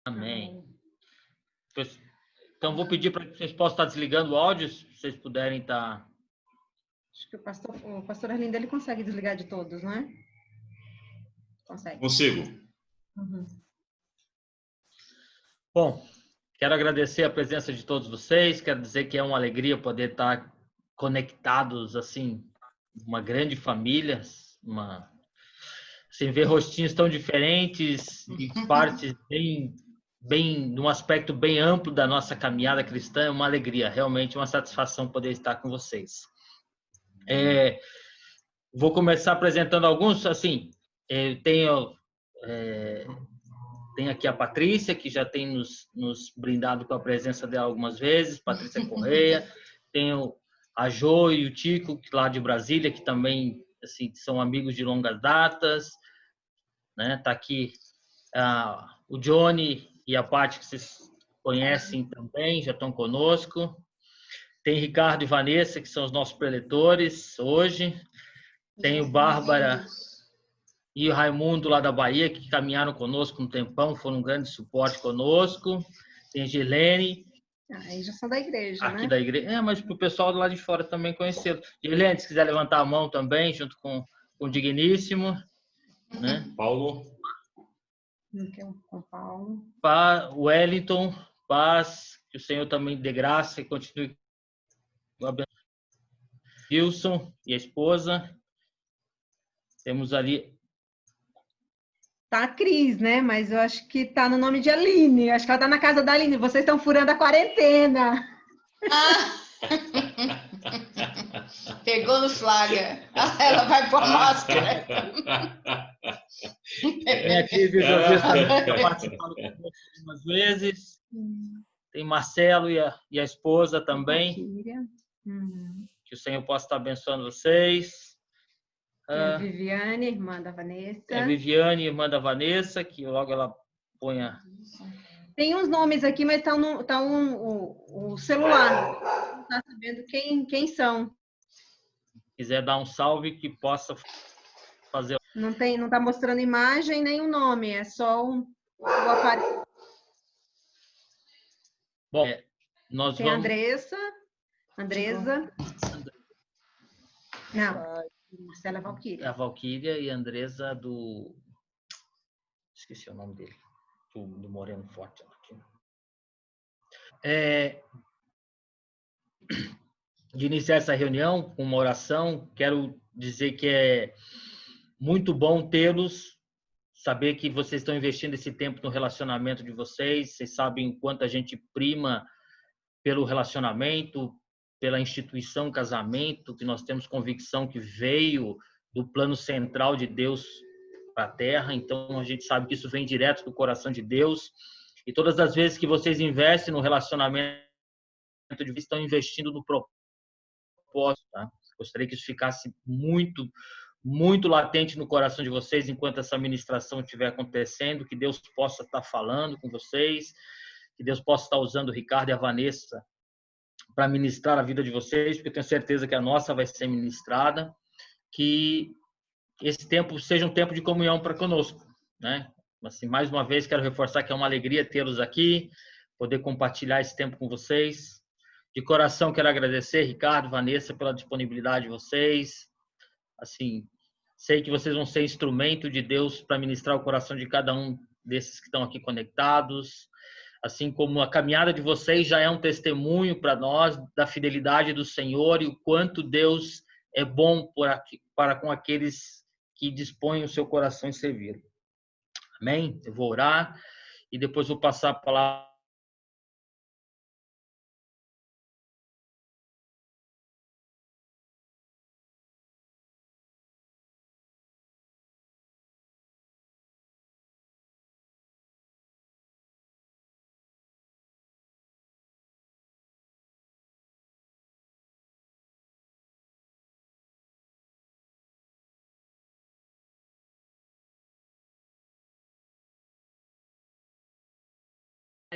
Amém. Amém. Então, vou pedir para que vocês possam estar desligando o áudio, se vocês puderem estar... Acho que o pastor Arlindo, ele consegue desligar de todos, não é? Consegue. Consigo. Uhum. Bom, quero agradecer a presença de todos vocês, quero dizer que é uma alegria poder estar conectados, assim, uma grande família, assim, ver rostinhos tão diferentes e partes num aspecto bem amplo da nossa caminhada cristã, é uma alegria, realmente uma satisfação poder estar com vocês. Vou começar apresentando alguns, assim, tenho aqui a Patrícia, que já tem nos brindado com a presença dela algumas vezes, Patrícia Correia, tenho a Jo e o Tico, lá de Brasília, que também assim, são amigos de longas datas, né? Tá aqui o Johnny e a Paty, que vocês conhecem também, já estão conosco. Tem Ricardo e Vanessa, que são os nossos preletores hoje. Tem o Bárbara e o Raimundo lá da Bahia, que caminharam conosco um tempão, foram um grande suporte conosco. Tem a Gilene. Aí já são da igreja, aqui né? da igreja. Mas para o pessoal do lado de fora também conhecê-lo. Gilene, se quiser levantar a mão também, junto com o Digníssimo. Né? Paulo. Com o Paulo. Wellington, paz, que o Senhor também dê graça e continue abençoando. Wilson e a esposa. Temos ali... Tá a Cris, né? Mas eu acho que tá no nome de Aline. Acho que ela tá na casa da Aline. Vocês estão furando a quarentena. Pegou no flagra. Ela vai pôr máscara. Tem a Cris e o José também, que participaram conosco algumas vezes. Tem Marcelo e a esposa também. Que o Senhor possa estar abençoando vocês. Tem a Viviane, irmã da Vanessa. Tem a Viviane, irmã da Vanessa, que logo ela põe a... Tem uns nomes aqui, mas tá o celular. Não está sabendo quem são. Se quiser dar um salve, que possa fazer... Não tá mostrando imagem nem o nome, é só o aparelho. Bom, nós tem vamos... Andresa. Não, Marcela Valquíria. A Valquíria e a Andresa do... Esqueci o nome dele. Do Moreno Forte. De iniciar essa reunião com uma oração, quero dizer que é muito bom tê-los, saber que vocês estão investindo esse tempo no relacionamento de vocês sabem o quanto a gente prima pelo relacionamento, pela instituição casamento, que nós temos convicção que veio do plano central de Deus para a Terra, então a gente sabe que isso vem direto do coração de Deus, e todas as vezes que vocês investem no relacionamento de vocês, estão investindo no propósito, tá? Gostaria que isso ficasse muito, muito latente no coração de vocês enquanto essa ministração estiver acontecendo, que Deus possa estar falando com vocês, que Deus possa estar usando o Ricardo e a Vanessa para ministrar a vida de vocês, porque eu tenho certeza que a nossa vai ser ministrada, que esse tempo seja um tempo de comunhão para conosco, né? Assim, mais uma vez, quero reforçar que é uma alegria tê-los aqui, poder compartilhar esse tempo com vocês. De coração, quero agradecer, Ricardo, Vanessa, pela disponibilidade de vocês. Assim, sei que vocês vão ser instrumento de Deus para ministrar o coração de cada um desses que estão aqui conectados. Assim como a caminhada de vocês já é um testemunho para nós da fidelidade do Senhor e o quanto Deus é bom para com aqueles que dispõem o seu coração em servir. Amém? Eu vou orar e depois vou passar a palavra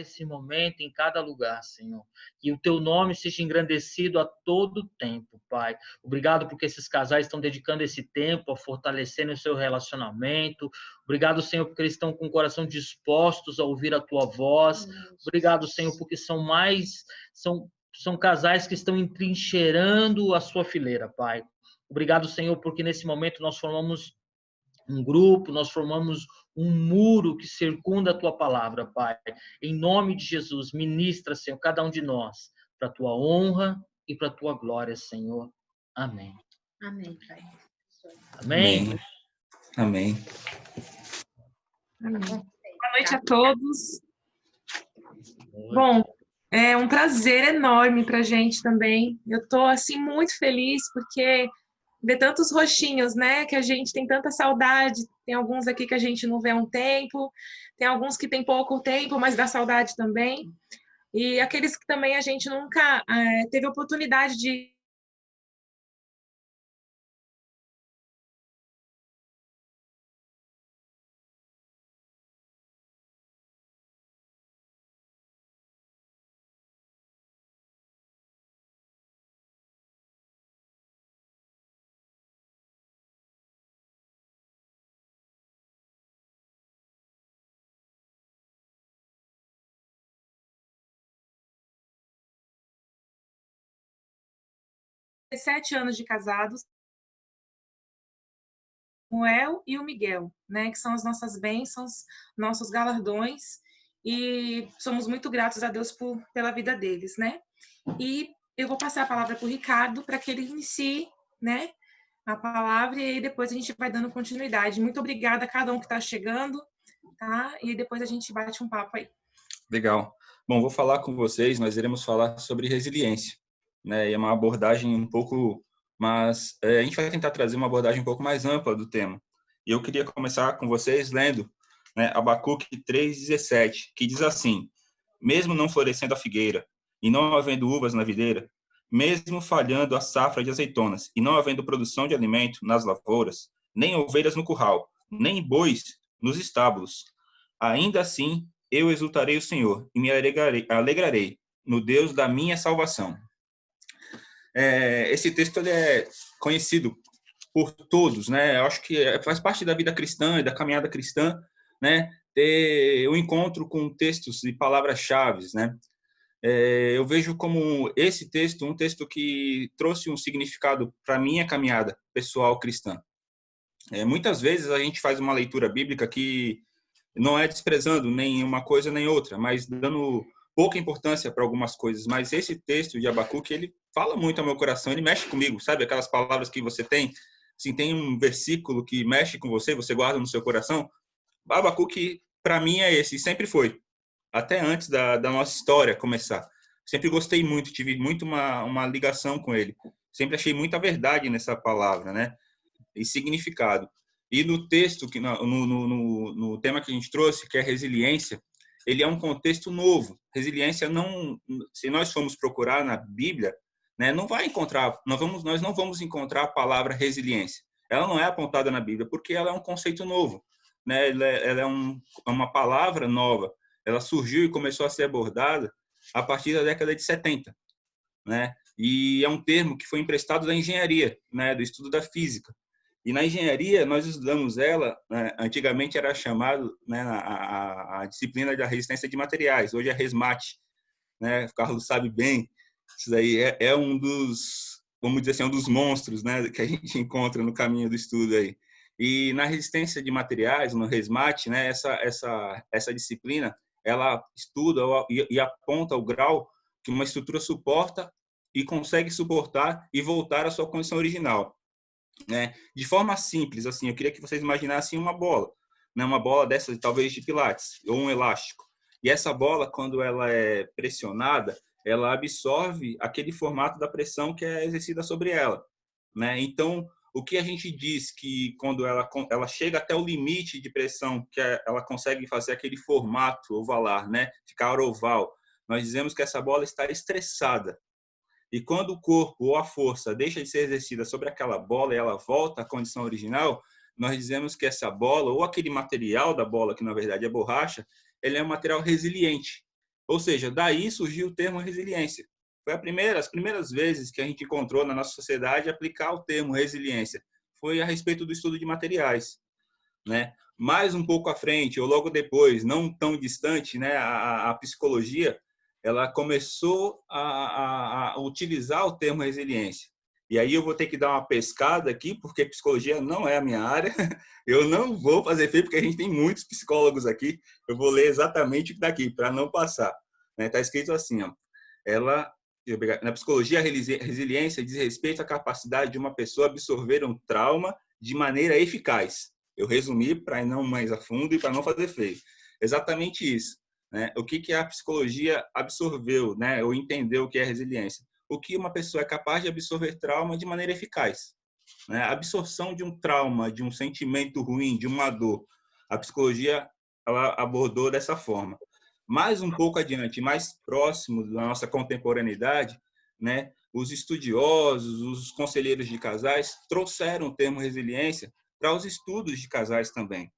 esse momento em cada lugar, Senhor. Que o teu nome seja engrandecido a todo tempo, Pai. Obrigado porque esses casais estão dedicando esse tempo a fortalecerem o seu relacionamento. Obrigado, Senhor, porque eles estão com o coração dispostos a ouvir a tua voz. Obrigado, Senhor, porque são casais que estão entrincheirando a sua fileira, Pai. Obrigado, Senhor, porque nesse momento nós formamos um grupo, nós formamos um muro que circunda a tua palavra, Pai. Em nome de Jesus, ministra, Senhor, cada um de nós, para a tua honra e para a tua glória, Senhor. Amém. Amém, Pai. Amém. Amém. Amém. Boa noite a todos. Bom, é um prazer enorme para a gente também. Eu estou assim muito feliz porque ver tantos rostinhos, né? Que a gente tem tanta saudade. Tem alguns aqui que a gente não vê há um tempo, tem alguns que tem pouco tempo, mas dá saudade também. E aqueles que também a gente nunca teve oportunidade de ter 7 anos de casados, o El e o Miguel, né? Que são as nossas bênçãos, nossos galardões, e somos muito gratos a Deus pela vida deles, né? E eu vou passar a palavra para o Ricardo para que ele inicie, né, a palavra, e aí depois a gente vai dando continuidade. Muito obrigada a cada um que está chegando, tá? E depois a gente bate um papo aí. Legal. Bom, vou falar com vocês, nós iremos falar sobre resiliência, né? E é uma abordagem um pouco, mas a gente vai tentar trazer uma abordagem um pouco mais ampla do tema. E eu queria começar com vocês lendo, né, Abacuque 3:17, que diz assim: mesmo não florescendo a figueira e não havendo uvas na videira, mesmo falhando a safra de azeitonas e não havendo produção de alimento nas lavouras, nem ovelhas no curral, nem bois nos estábulos, ainda assim eu exultarei o Senhor e me alegrarei no Deus da minha salvação. Esse texto ele é conhecido por todos, né? Eu acho que faz parte da vida cristã e da caminhada cristã, né? Ter um encontro com textos e palavras-chave, né? Eu vejo como esse texto um texto que trouxe um significado para minha caminhada pessoal cristã. Muitas vezes a gente faz uma leitura bíblica que não é desprezando nem uma coisa nem outra, mas dando pouca importância para algumas coisas. Mas esse texto de Abacuque, ele fala muito ao meu coração, ele mexe comigo, sabe? Aquelas palavras que você tem, assim, tem um versículo que mexe com você, você guarda no seu coração. Abacuque, para mim, é esse, e sempre foi. Até antes da nossa história começar. Sempre gostei muito, tive muito uma ligação com ele. Sempre achei muita verdade nessa palavra, né? E significado. E no texto, no tema que a gente trouxe, que é resiliência, ele é um contexto novo. Resiliência não, se nós formos procurar na Bíblia, né, não vai encontrar, nós não vamos encontrar a palavra resiliência. Ela não é apontada na Bíblia, porque ela é um conceito novo, né? Ela é uma palavra nova. Ela surgiu e começou a ser abordada a partir da década de 70, né? E é um termo que foi emprestado da engenharia, né, do estudo da física. E na engenharia, nós estudamos ela, né, antigamente era chamado, né, a disciplina da resistência de materiais, hoje é RESMAT, né? O Carlos sabe bem, isso daí é um dos, vamos dizer assim, um dos monstros, né, que a gente encontra no caminho do estudo aí. E na resistência de materiais, no RESMAT, né, essa disciplina, ela estuda e aponta o grau que uma estrutura suporta e consegue suportar e voltar à sua condição original. Né? De forma simples, assim, eu queria que vocês imaginassem uma bola, né? Uma bola dessa, talvez de pilates, ou um elástico. E essa bola, quando ela é pressionada, ela absorve aquele formato da pressão que é exercida sobre ela, né? Então, o que a gente diz que quando ela chega até o limite de pressão, que ela consegue fazer aquele formato ovalar, né? Ficar oval, nós dizemos que essa bola está estressada. E quando o corpo ou a força deixa de ser exercida sobre aquela bola e ela volta à condição original, nós dizemos que essa bola, ou aquele material da bola, que na verdade é borracha, ele é um material resiliente. Ou seja, daí surgiu o termo resiliência. Foi as primeiras vezes que a gente encontrou na nossa sociedade aplicar o termo resiliência. Foi a respeito do estudo de materiais, né? Mais um pouco à frente, ou logo depois, não tão distante, né? A psicologia, ela começou a utilizar o termo resiliência. E aí eu vou ter que dar uma pescada aqui, porque psicologia não é a minha área. Eu não vou fazer feio, porque a gente tem muitos psicólogos aqui. Eu vou ler exatamente o que está aqui, para não passar. Está escrito assim, ó. Na psicologia, a resiliência diz respeito à capacidade de uma pessoa absorver um trauma de maneira eficaz. Eu resumi para ir não mais a fundo e para não fazer feio. Exatamente isso. Né? O que a psicologia absorveu, né? Ou entendeu o que é resiliência? O que uma pessoa é capaz de absorver trauma de maneira eficaz. Né? A absorção de um trauma, de um sentimento ruim, de uma dor, a psicologia ela abordou dessa forma. Mais um pouco adiante, mais próximo da nossa contemporaneidade, né? Os estudiosos, os conselheiros de casais trouxeram o termo resiliência para os estudos de casais também,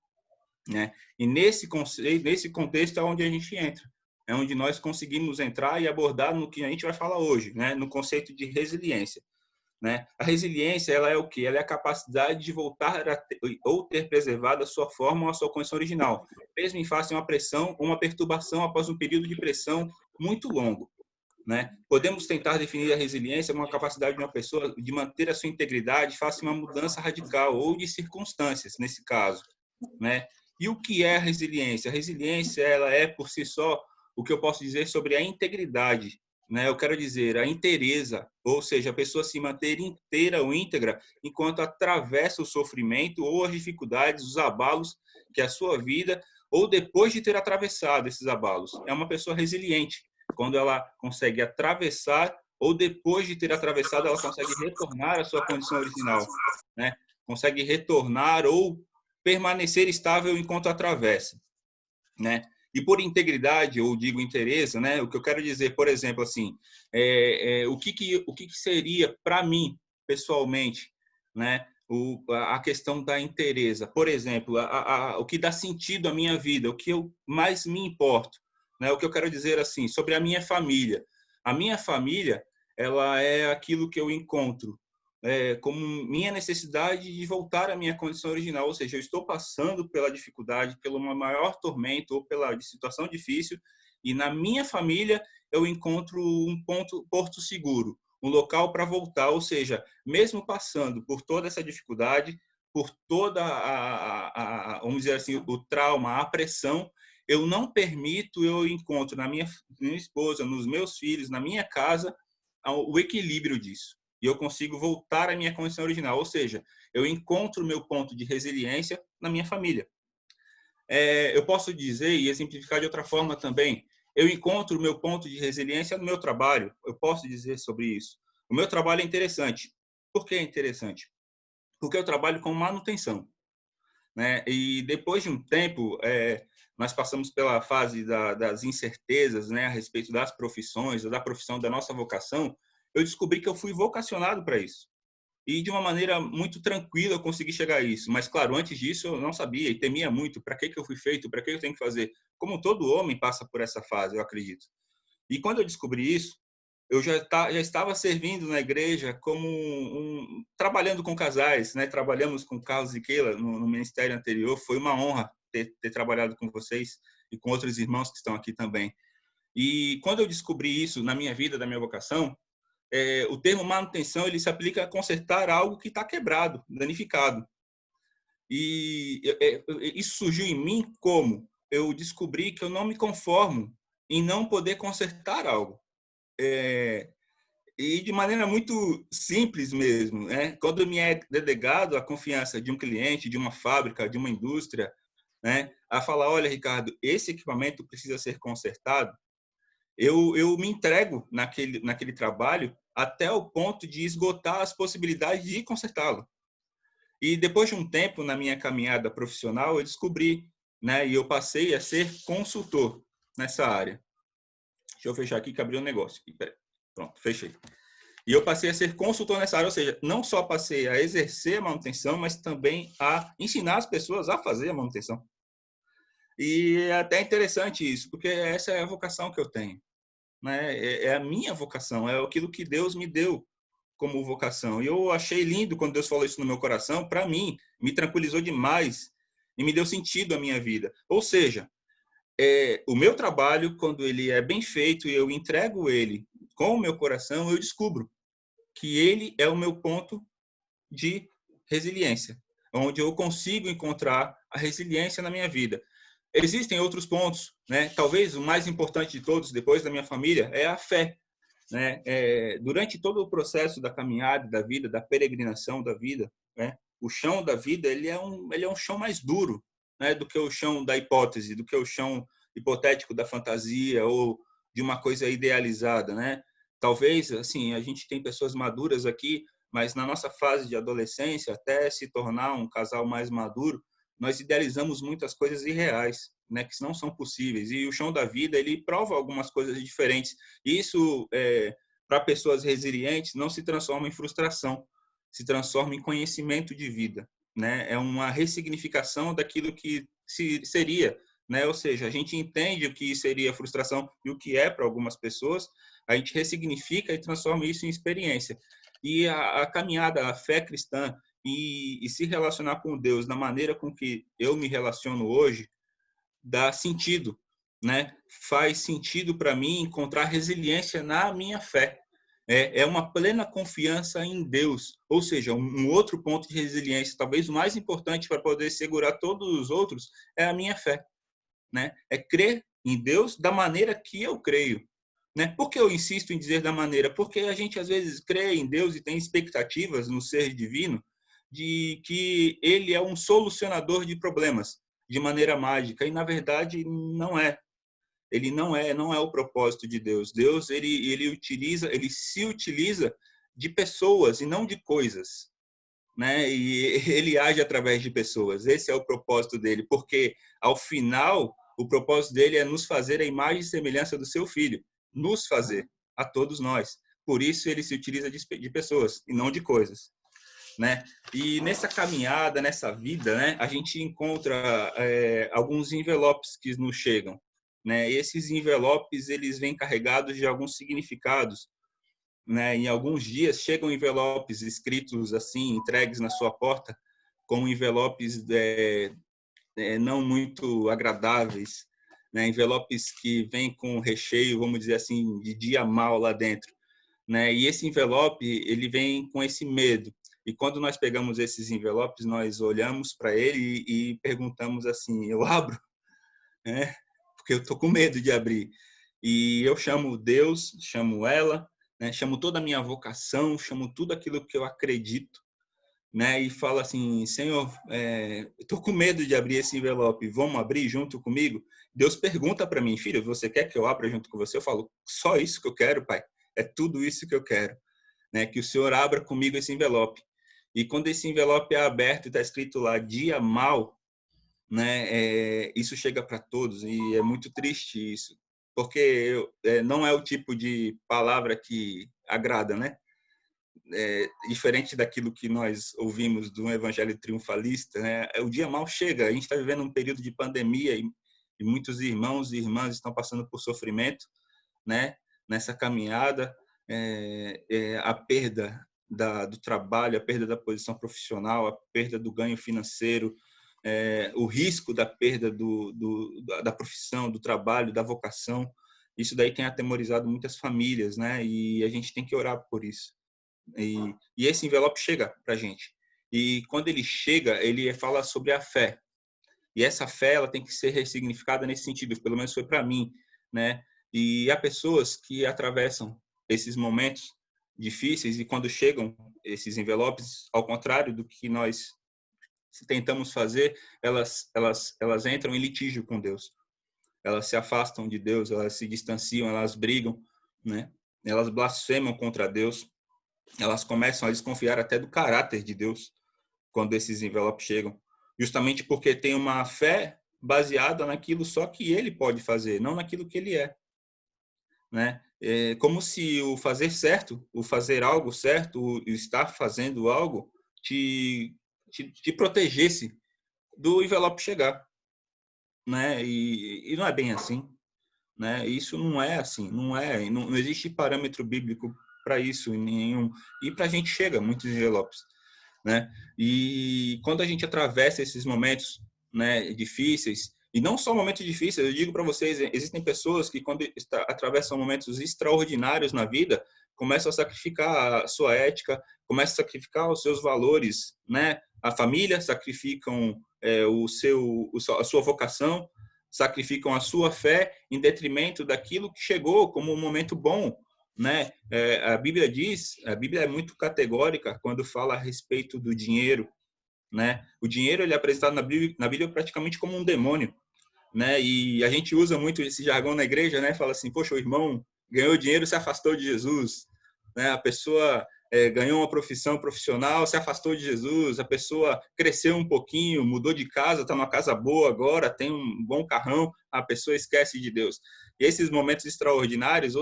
né? E nesse contexto é onde a gente entra, é onde nós conseguimos entrar e abordar no que a gente vai falar hoje, né? No conceito de resiliência, né? A resiliência, ela é o quê? Ela é a capacidade de voltar ou ter preservado a sua forma ou a sua condição original, mesmo em face a uma pressão ou uma perturbação após um período de pressão muito longo. Né? Podemos tentar definir a resiliência como a capacidade de uma pessoa de manter a sua integridade face a uma mudança radical ou de circunstâncias, nesse caso. Né? E o que é a resiliência? A resiliência ela é, por si só, o que eu posso dizer sobre a integridade. Né? Eu quero dizer a inteireza, ou seja, a pessoa se manter inteira ou íntegra enquanto atravessa o sofrimento ou as dificuldades, os abalos que a sua vida, ou depois de ter atravessado esses abalos. É uma pessoa resiliente, quando ela consegue atravessar ou depois de ter atravessado, ela consegue retornar à sua condição original. Né? Consegue retornar ou permanecer estável enquanto atravessa. Né? E por integridade, ou digo inteireza, né? O que eu quero dizer, por exemplo, assim, o que seria para mim, pessoalmente, né? A questão da inteireza. Por exemplo, o que dá sentido à minha vida, o que eu mais me importo. Né? O que eu quero dizer, assim, sobre a minha família. A minha família, ela é aquilo que eu encontro como minha necessidade de voltar à minha condição original, ou seja, eu estou passando pela dificuldade, pelo maior tormento ou pela situação difícil, e na minha família eu encontro um porto seguro, um local para voltar, ou seja, mesmo passando por toda essa dificuldade, por toda vamos dizer assim, o trauma, a pressão, eu não permito, eu encontro na minha esposa, nos meus filhos, na minha casa, o equilíbrio disso. E eu consigo voltar à minha condição original. Ou seja, eu encontro o meu ponto de resiliência na minha família. Eu posso dizer e exemplificar de outra forma também. Eu encontro o meu ponto de resiliência no meu trabalho. Eu posso dizer sobre isso. O meu trabalho é interessante. Por que é interessante? Porque eu trabalho com manutenção. Né? E depois de um tempo, nós passamos pela fase das incertezas, né, a respeito das profissões, ou da profissão da nossa vocação. Eu descobri que eu fui vocacionado para isso. E de uma maneira muito tranquila eu consegui chegar a isso. Mas, claro, antes disso eu não sabia e temia muito. Para que eu fui feito? Para que eu tenho que fazer? Como todo homem passa por essa fase, eu acredito. E quando eu descobri isso, eu já estava servindo na igreja como trabalhando com casais, né? Trabalhamos com Carlos e Keila no ministério anterior. Foi uma honra ter trabalhado com vocês e com outros irmãos que estão aqui também. E quando eu descobri isso na minha vida, da minha vocação, o termo manutenção ele se aplica a consertar algo que está quebrado, danificado. E isso surgiu em mim como eu descobri que eu não me conformo em não poder consertar algo. E de maneira muito simples mesmo, né? Quando me é delegado a confiança de um cliente, de uma fábrica, de uma indústria, né? A falar, olha, Ricardo, esse equipamento precisa ser consertado, eu me entrego naquele trabalho até o ponto de esgotar as possibilidades de consertá-lo. E depois de um tempo na minha caminhada profissional, eu descobri, né, e eu passei a ser consultor nessa área. Deixa eu fechar aqui que abriu um negócio. Pronto, fechei. E eu passei a ser consultor nessa área, ou seja, não só passei a exercer a manutenção, mas também a ensinar as pessoas a fazer a manutenção. E é até interessante isso, porque essa é a vocação que eu tenho, né? É a minha vocação, é aquilo que Deus me deu como vocação. E eu achei lindo quando Deus falou isso no meu coração. Para mim, me tranquilizou demais e me deu sentido à minha vida. Ou seja, o meu trabalho, quando ele é bem feito e eu entrego ele com o meu coração, eu descubro que ele é o meu ponto de resiliência, onde eu consigo encontrar a resiliência na minha vida. Existem outros pontos, né? Talvez o mais importante de todos, depois da minha família, é a fé, né? Durante todo o processo da caminhada da vida, da peregrinação da vida, né? O chão da vida ele é um chão mais duro, né? Do que o chão da hipótese, do que o chão hipotético da fantasia ou de uma coisa idealizada, né? Talvez assim a gente tem pessoas maduras aqui, mas na nossa fase de adolescência, até se tornar um casal mais maduro, nós idealizamos muitas coisas irreais, né, que não são possíveis. E o chão da vida, ele prova algumas coisas diferentes. E isso, para pessoas resilientes, não se transforma em frustração, se transforma em conhecimento de vida, né? É uma ressignificação daquilo que seria, né? Ou seja, a gente entende o que seria frustração e o que é para algumas pessoas, a gente ressignifica e transforma isso em experiência. E a caminhada, a fé cristã e se relacionar com Deus da maneira com que eu me relaciono hoje, dá sentido, né? Faz sentido para mim encontrar resiliência na minha fé. É uma plena confiança em Deus, ou seja, um outro ponto de resiliência, talvez o mais importante para poder segurar todos os outros, é a minha fé, né? É crer em Deus da maneira que eu creio, né? Por que eu insisto em dizer da maneira? Porque a gente às vezes crê em Deus e tem expectativas no ser divino de que ele é um solucionador de problemas de maneira mágica e na verdade não é. Ele não é o propósito de Deus. Deus ele se utiliza de pessoas e não de coisas, né? E ele age através de pessoas. Esse é o propósito dele, porque ao final o propósito dele é nos fazer a imagem e semelhança do seu filho, nos fazer a todos nós. Por isso ele se utiliza de pessoas e não de coisas, né? E nessa caminhada, nessa vida, né, a gente encontra alguns envelopes que nos chegam, né? E esses envelopes eles vêm carregados de alguns significados, né? Em alguns dias chegam envelopes escritos assim, entregues na sua porta, com envelopes não muito agradáveis, né? Envelopes que vêm com recheio, vamos dizer assim, de dia mal lá dentro, né? E esse envelope ele vem com esse medo. E quando nós pegamos esses envelopes, nós olhamos para ele e perguntamos assim: eu abro, né? Porque eu tô com medo de abrir. E eu chamo Deus, chamo ela, né? Chamo toda a minha vocação, chamo tudo aquilo que eu acredito, né? E falo assim: Senhor, eu tô com medo de abrir esse envelope. Vamos abrir junto comigo? Deus pergunta para mim: filho, você quer que eu abra junto com você? Eu falo: só isso que eu quero, pai. É tudo isso que eu quero, né? Que o Senhor abra comigo esse envelope. E quando esse envelope é aberto e está escrito lá dia mal, né? Isso chega para todos e é muito triste isso, porque não é o tipo de palavra que agrada, né? Diferente daquilo que nós ouvimos do evangelho triunfalista, né? O dia mal chega. A gente está vivendo um período de pandemia e muitos irmãos e irmãs estão passando por sofrimento, né? Nessa caminhada, a perda do trabalho, a perda da posição profissional, a perda do ganho financeiro, o risco da perda da profissão, do trabalho, da vocação. Isso daí tem atemorizado muitas famílias, né? E a gente tem que orar por isso. E esse envelope chega para a gente. E quando ele chega, ele fala sobre a fé. E essa fé ela tem que ser ressignificada nesse sentido, pelo menos foi para mim, né? E há pessoas que atravessam esses momentos difíceis e quando chegam esses envelopes, ao contrário do que nós tentamos fazer, elas entram em litígio com Deus. Elas se afastam de Deus, elas se distanciam, elas brigam, né? Elas blasfemam contra Deus. Elas começam a desconfiar até do caráter de Deus quando esses envelopes chegam, justamente porque tem uma fé baseada naquilo só que ele pode fazer, não naquilo que ele é, né? É como se o fazer certo, o fazer algo certo, o estar fazendo algo te protegesse do envelope chegar, né? E não é bem assim, né? Isso não é assim, não existe parâmetro bíblico para isso nenhum. E para a gente chega muitos envelopes, né? E quando a gente atravessa esses momentos, né, difíceis, e não só momentos difíceis, eu digo para vocês, existem pessoas que quando atravessam momentos extraordinários na vida, começam a sacrificar a sua ética, começam a sacrificar os seus valores, né? A família, sacrificam a sua vocação, sacrificam a sua fé em detrimento daquilo que chegou como um momento bom, né? A Bíblia é muito categórica quando fala a respeito do dinheiro, né? O dinheiro ele é apresentado na Bíblia praticamente como um demônio, né? E a gente usa muito esse jargão na igreja, né? Fala assim, poxa, o irmão ganhou dinheiro, se afastou de Jesus, né? A pessoa ganhou uma profissão profissional, se afastou de Jesus, a pessoa cresceu um pouquinho, mudou de casa, está numa casa boa agora, tem um bom carrão, a pessoa esquece de Deus. E esses momentos extraordinários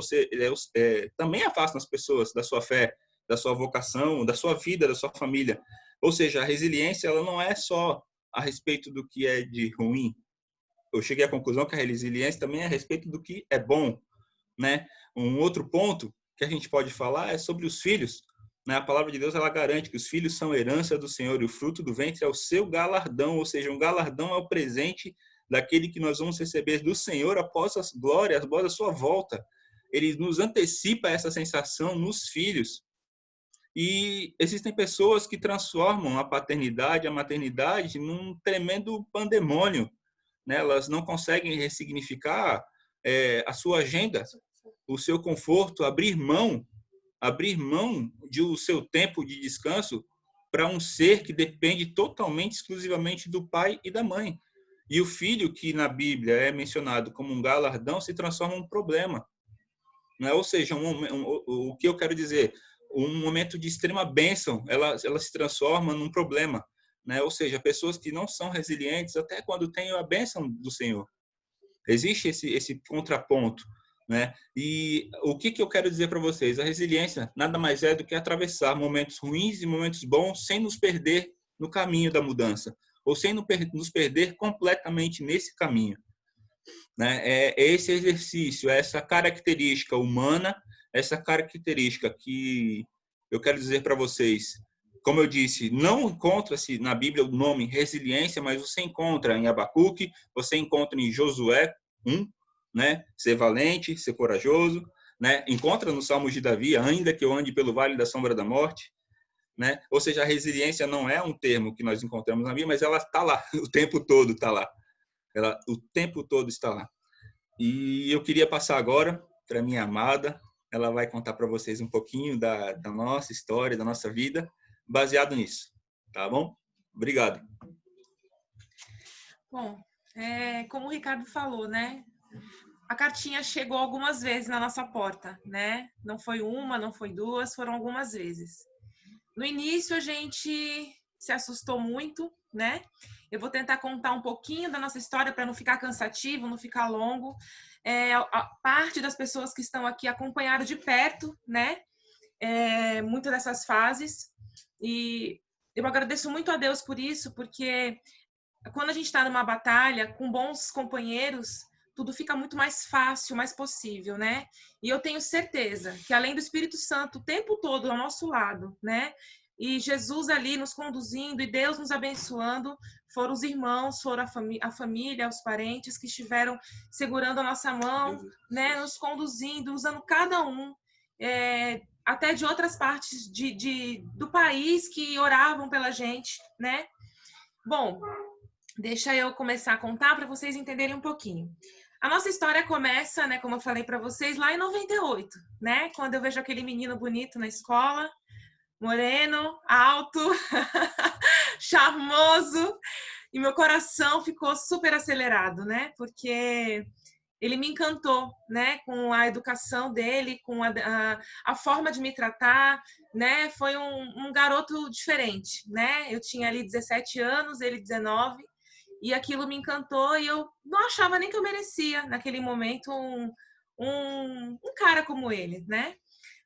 também afastam as pessoas da sua fé, da sua vocação, da sua vida, da sua família. Ou seja, a resiliência ela não é só a respeito do que é de ruim. Eu cheguei à conclusão que a resiliência também é a respeito do que é bom, né? Um outro ponto que a gente pode falar é sobre os filhos, né? A palavra de Deus ela garante que os filhos são herança do Senhor e o fruto do ventre é o seu galardão, ou seja, um galardão é o presente daquele que nós vamos receber do Senhor após as glórias, após a sua volta. Ele nos antecipa essa sensação nos filhos. E existem pessoas que transformam a paternidade, a maternidade num tremendo pandemônio, né? Elas não conseguem ressignificar a sua agenda, o seu conforto, abrir mão do seu tempo de descanso para um ser que depende totalmente, exclusivamente do pai e da mãe. E o filho, que na Bíblia é mencionado como um galardão, se transforma em um problema, né? Ou seja, o que eu quero dizer, um momento de extrema bênção, ela se transforma num problema, né? Ou seja, pessoas que não são resilientes até quando têm a bênção do Senhor. Existe esse contraponto, né? E o que eu quero dizer para vocês? A resiliência nada mais é do que atravessar momentos ruins e momentos bons sem nos perder no caminho da mudança, ou sem nos perder completamente nesse caminho, né? É esse exercício, é essa característica humana, essa característica que eu quero dizer para vocês. Como eu disse, não encontra-se na Bíblia o nome resiliência, mas você encontra em Abacuque, você encontra em Josué 1, né? Ser valente, ser corajoso, né? Encontra no Salmos de Davi, ainda que eu ande pelo vale da sombra da morte, né? Ou seja, a resiliência não é um termo que nós encontramos na Bíblia, mas ela está lá, o tempo todo está lá. Ela o tempo todo está lá. E eu queria passar agora para minha amada, ela vai contar para vocês um pouquinho da nossa história, da nossa vida, baseado nisso, tá bom? Obrigado. Bom, como o Ricardo falou, né? A cartinha chegou algumas vezes na nossa porta, né? Não foi uma, não foi duas, foram algumas vezes. No início a gente se assustou muito, né? Eu vou tentar contar um pouquinho da nossa história para não ficar cansativo, não ficar longo. A parte das pessoas que estão aqui acompanharam de perto, né? Muitas dessas fases. E eu agradeço muito a Deus por isso, porque quando a gente está numa batalha com bons companheiros, tudo fica muito mais fácil, mais possível, né? E eu tenho certeza que além do Espírito Santo o tempo todo ao nosso lado, né? E Jesus ali nos conduzindo e Deus nos abençoando, foram os irmãos, foram a família, os parentes que estiveram segurando a nossa mão, né? Nos conduzindo, usando cada um, até de outras partes do país que oravam pela gente, né? Bom, deixa eu começar a contar para vocês entenderem um pouquinho. A nossa história começa, né, como eu falei para vocês, lá em 98, né? Quando eu vejo aquele menino bonito na escola, moreno, alto, charmoso, e meu coração ficou super acelerado, né? Porque ele me encantou, né? Com a educação dele, com a forma de me tratar, né? Foi um garoto diferente, né? Eu tinha ali 17 anos, ele 19, e aquilo me encantou e eu não achava nem que eu merecia, naquele momento, um cara como ele, né?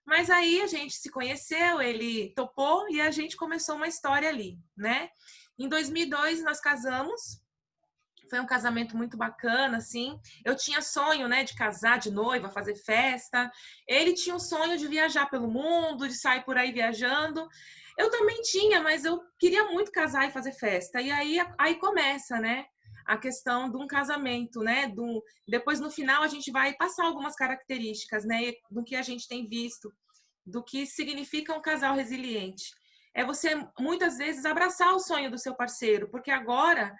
Mas aí a gente se conheceu, ele topou e a gente começou uma história ali, né? Em 2002 nós casamos, Foi um casamento muito bacana, assim. Eu tinha sonho, né, de casar de noiva, fazer festa. Ele tinha o sonho de viajar pelo mundo, de sair por aí viajando. Eu também tinha, mas eu queria muito casar e fazer festa. E aí começa, né, a questão de um casamento, né? Depois, no final, a gente vai passar algumas características, né, do que a gente tem visto, do que significa um casal resiliente. É você, muitas vezes, abraçar o sonho do seu parceiro, porque agora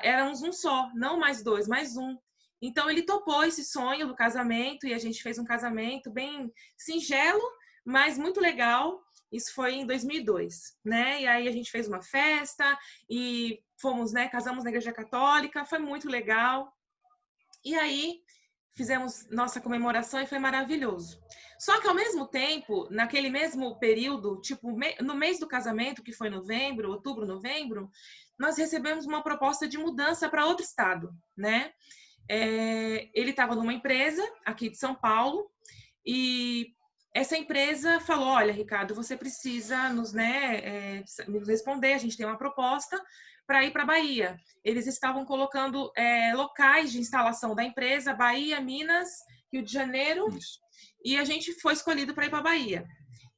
éramos um só, não mais dois, mais um. Então, ele topou esse sonho do casamento e a gente fez um casamento bem singelo, mas muito legal. Isso foi em 2002, né? E aí a gente fez uma festa e fomos, né? Casamos na Igreja Católica, foi muito legal. E aí fizemos nossa comemoração e foi maravilhoso. Só que ao mesmo tempo, naquele mesmo período, tipo no mês do casamento, que foi novembro, outubro, novembro, nós recebemos uma proposta de mudança para outro estado, né? Ele estava numa empresa aqui de São Paulo e essa empresa falou: olha, Ricardo, você precisa nos responder, a gente tem uma proposta para ir para a Bahia. Eles estavam colocando locais de instalação da empresa, Bahia, Minas, Rio de Janeiro, e a gente foi escolhido para ir para a Bahia.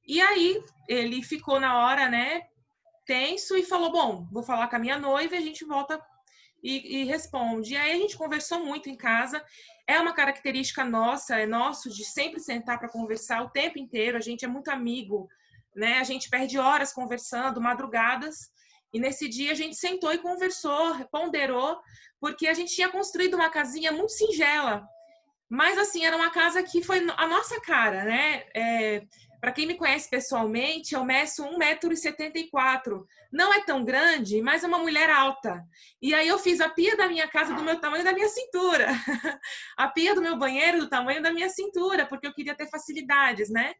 E aí ele ficou na hora, né, tenso, e falou: bom, vou falar com a minha noiva e a gente volta e responde. E aí a gente conversou muito em casa. É uma característica nossa, é nosso, de sempre sentar para conversar o tempo inteiro. A gente é muito amigo, né? A gente perde horas conversando, madrugadas. E nesse dia a gente sentou e conversou, ponderou, porque a gente tinha construído uma casinha muito singela. Mas, assim, era uma casa que foi a nossa cara, né? Para quem me conhece pessoalmente, eu meço 1,74 m. Não é tão grande, mas é uma mulher alta. E aí eu fiz a pia da minha casa do meu tamanho da minha cintura. A pia do meu banheiro do tamanho da minha cintura, porque eu queria ter facilidades, né?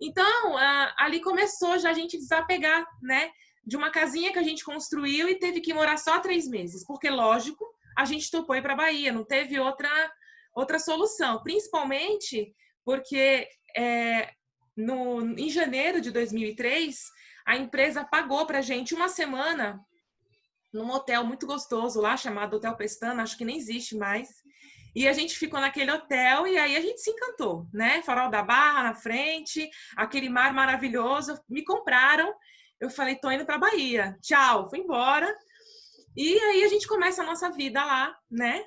Então, ali começou já a gente desapegar, né? De uma casinha que a gente construiu e teve que morar só 3 meses. Porque, lógico, a gente topou ir para a Bahia, não teve outra solução. Principalmente porque em janeiro de 2003, a empresa pagou para a gente uma semana num hotel muito gostoso lá, chamado Hotel Pestana, acho que nem existe mais. E a gente ficou naquele hotel e aí a gente se encantou, né? Farol da Barra na frente, aquele mar maravilhoso. Me compraram, eu falei: tô indo para a Bahia, tchau, fui embora. E aí a gente começa a nossa vida lá, né?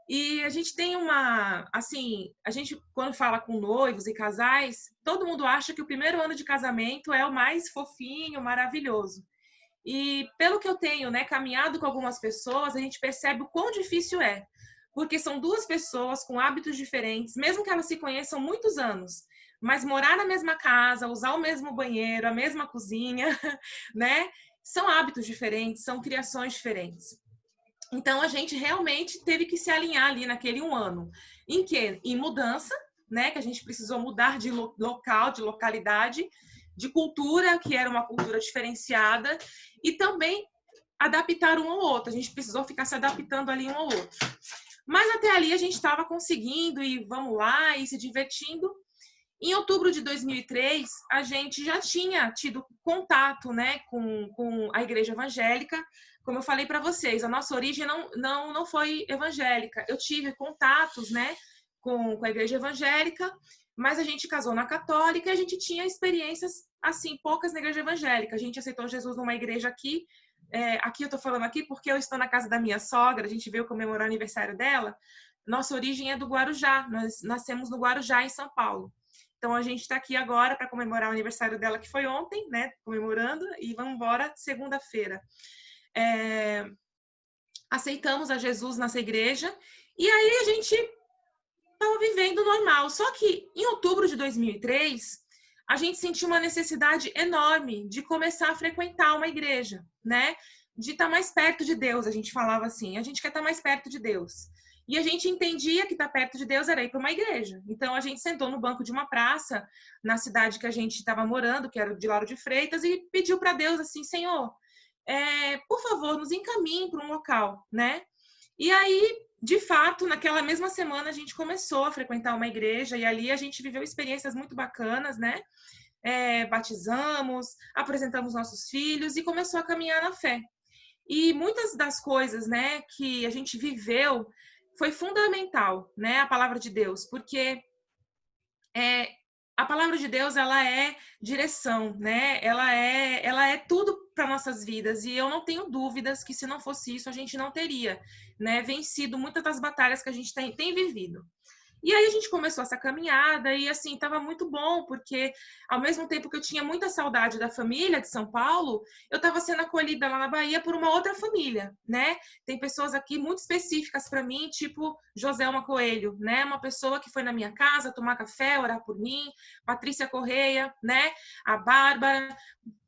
E a gente tem a gente quando fala com noivos e casais, todo mundo acha que o primeiro ano de casamento é o mais fofinho, maravilhoso. E pelo que eu tenho, né, caminhado com algumas pessoas, a gente percebe o quão difícil é. Porque são duas pessoas com hábitos diferentes, mesmo que elas se conheçam muitos anos, mas morar na mesma casa, usar o mesmo banheiro, a mesma cozinha, né? São hábitos diferentes, são criações diferentes. Então, a gente realmente teve que se alinhar ali naquele 1 ano. Em mudança, né? Que a gente precisou mudar de local, de localidade, de cultura, que era uma cultura diferenciada, e também adaptar um ao outro. A gente precisou ficar se adaptando ali um ao outro. Mas até ali a gente estava conseguindo e vamos lá, e se divertindo. Em outubro de 2003, a gente já tinha tido contato, né, com a igreja evangélica. Como eu falei para vocês, a nossa origem não foi evangélica. Eu tive contatos, né, com a igreja evangélica, mas a gente casou na católica e a gente tinha experiências, assim, poucas na igreja evangélica. A gente aceitou Jesus numa igreja aqui. Aqui eu estou falando aqui porque eu estou na casa da minha sogra, a gente veio comemorar o aniversário dela. Nossa origem é do Guarujá, nós nascemos no Guarujá, em São Paulo. Então, a gente está aqui agora para comemorar o aniversário dela, que foi ontem, né? Comemorando, e vamos embora segunda-feira. Aceitamos a Jesus nessa igreja, e aí a gente estava vivendo normal. Só que, em outubro de 2003, a gente sentiu uma necessidade enorme de começar a frequentar uma igreja, né? De estar mais perto de Deus, a gente falava assim. A gente quer estar mais perto de Deus. E a gente entendia que estar perto de Deus era ir para uma igreja. Então, a gente sentou no banco de uma praça, na cidade que a gente estava morando, que era de Lauro de Freitas, e pediu para Deus assim: Senhor, por favor, nos encaminhe para um local, né? E aí, de fato, naquela mesma semana, a gente começou a frequentar uma igreja, e ali a gente viveu experiências muito bacanas, né? Batizamos, apresentamos nossos filhos e começou a caminhar na fé. E muitas das coisas, né, que a gente viveu foi fundamental, né, a palavra de Deus, porque a palavra de Deus, ela é direção, né? Ela é tudo para nossas vidas, e eu não tenho dúvidas que se não fosse isso a gente não teria, né, vencido muitas das batalhas que a gente tem vivido. E aí a gente começou essa caminhada e, assim, estava muito bom, porque ao mesmo tempo que eu tinha muita saudade da família de São Paulo, eu estava sendo acolhida lá na Bahia por uma outra família, né? Tem pessoas aqui muito específicas para mim, tipo Joselma Coelho, né? Uma pessoa que foi na minha casa tomar café, orar por mim, Patrícia Correia, né? A Bárbara.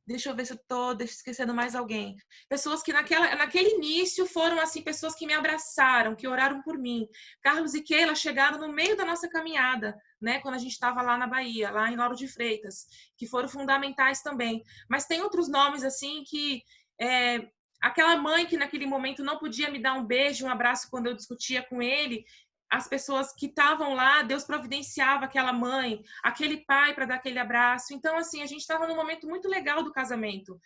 Deixa eu ver se eu tô esquecendo mais alguém. Pessoas que naquele início foram, assim, pessoas que me abraçaram, que oraram por mim. Carlos e Keila chegaram no meio da nossa caminhada, né? Quando a gente estava lá na Bahia, lá em Lauro de Freitas, que foram fundamentais também. Mas tem outros nomes, assim, que... aquela mãe que naquele momento não podia me dar um beijo, um abraço quando eu discutia com ele, as pessoas que estavam lá, Deus providenciava aquela mãe, aquele pai para dar aquele abraço. Então, assim, a gente estava num momento muito legal do casamento,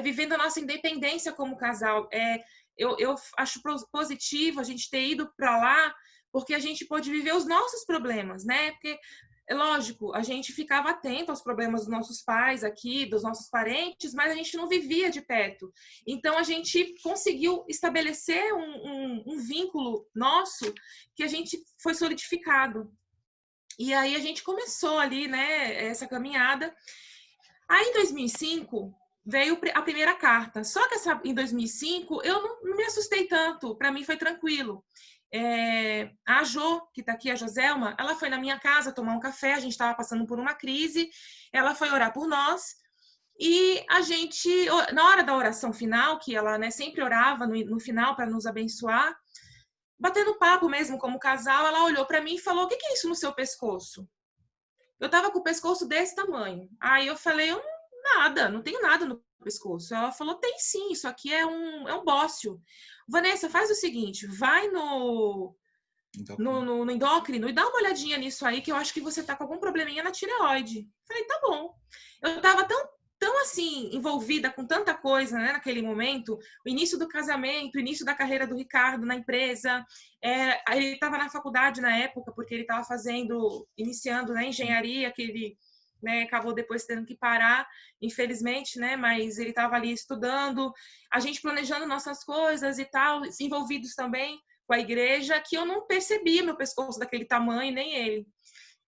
vivendo a nossa independência como casal. Eu acho positivo a gente ter ido para lá, porque a gente pôde viver os nossos problemas, né? Porque, é lógico, a gente ficava atento aos problemas dos nossos pais aqui, dos nossos parentes, mas a gente não vivia de perto. Então, a gente conseguiu estabelecer um vínculo nosso que a gente foi solidificado. E aí a gente começou ali, né, essa caminhada. Aí, em 2005, veio a primeira carta. Só que em 2005, eu não me assustei tanto. Para mim, foi tranquilo. A Jo, que está aqui, a Joselma, ela foi na minha casa tomar um café, a gente estava passando por uma crise, ela foi orar por nós, e a gente, na hora da oração final, que ela, né, sempre orava no final para nos abençoar, batendo papo mesmo como casal, ela olhou para mim e falou: o que é isso no seu pescoço? Eu estava com o pescoço desse tamanho. Aí eu falei: nada, não tenho nada no pescoço. Ela falou: tem sim, isso aqui é um bócio. Vanessa, faz o seguinte, vai no endócrino e dá uma olhadinha nisso aí, que eu acho que você tá com algum probleminha na tireoide. Falei: tá bom. Eu tava tão assim, envolvida com tanta coisa, né, naquele momento, o início do casamento, o início da carreira do Ricardo na empresa, ele estava na faculdade na época, porque ele estava iniciando, né, engenharia, que ele, né, acabou depois tendo que parar, infelizmente, né, mas ele estava ali estudando, a gente planejando nossas coisas e tal, envolvidos também com a igreja, que eu não percebia meu pescoço daquele tamanho, nem ele.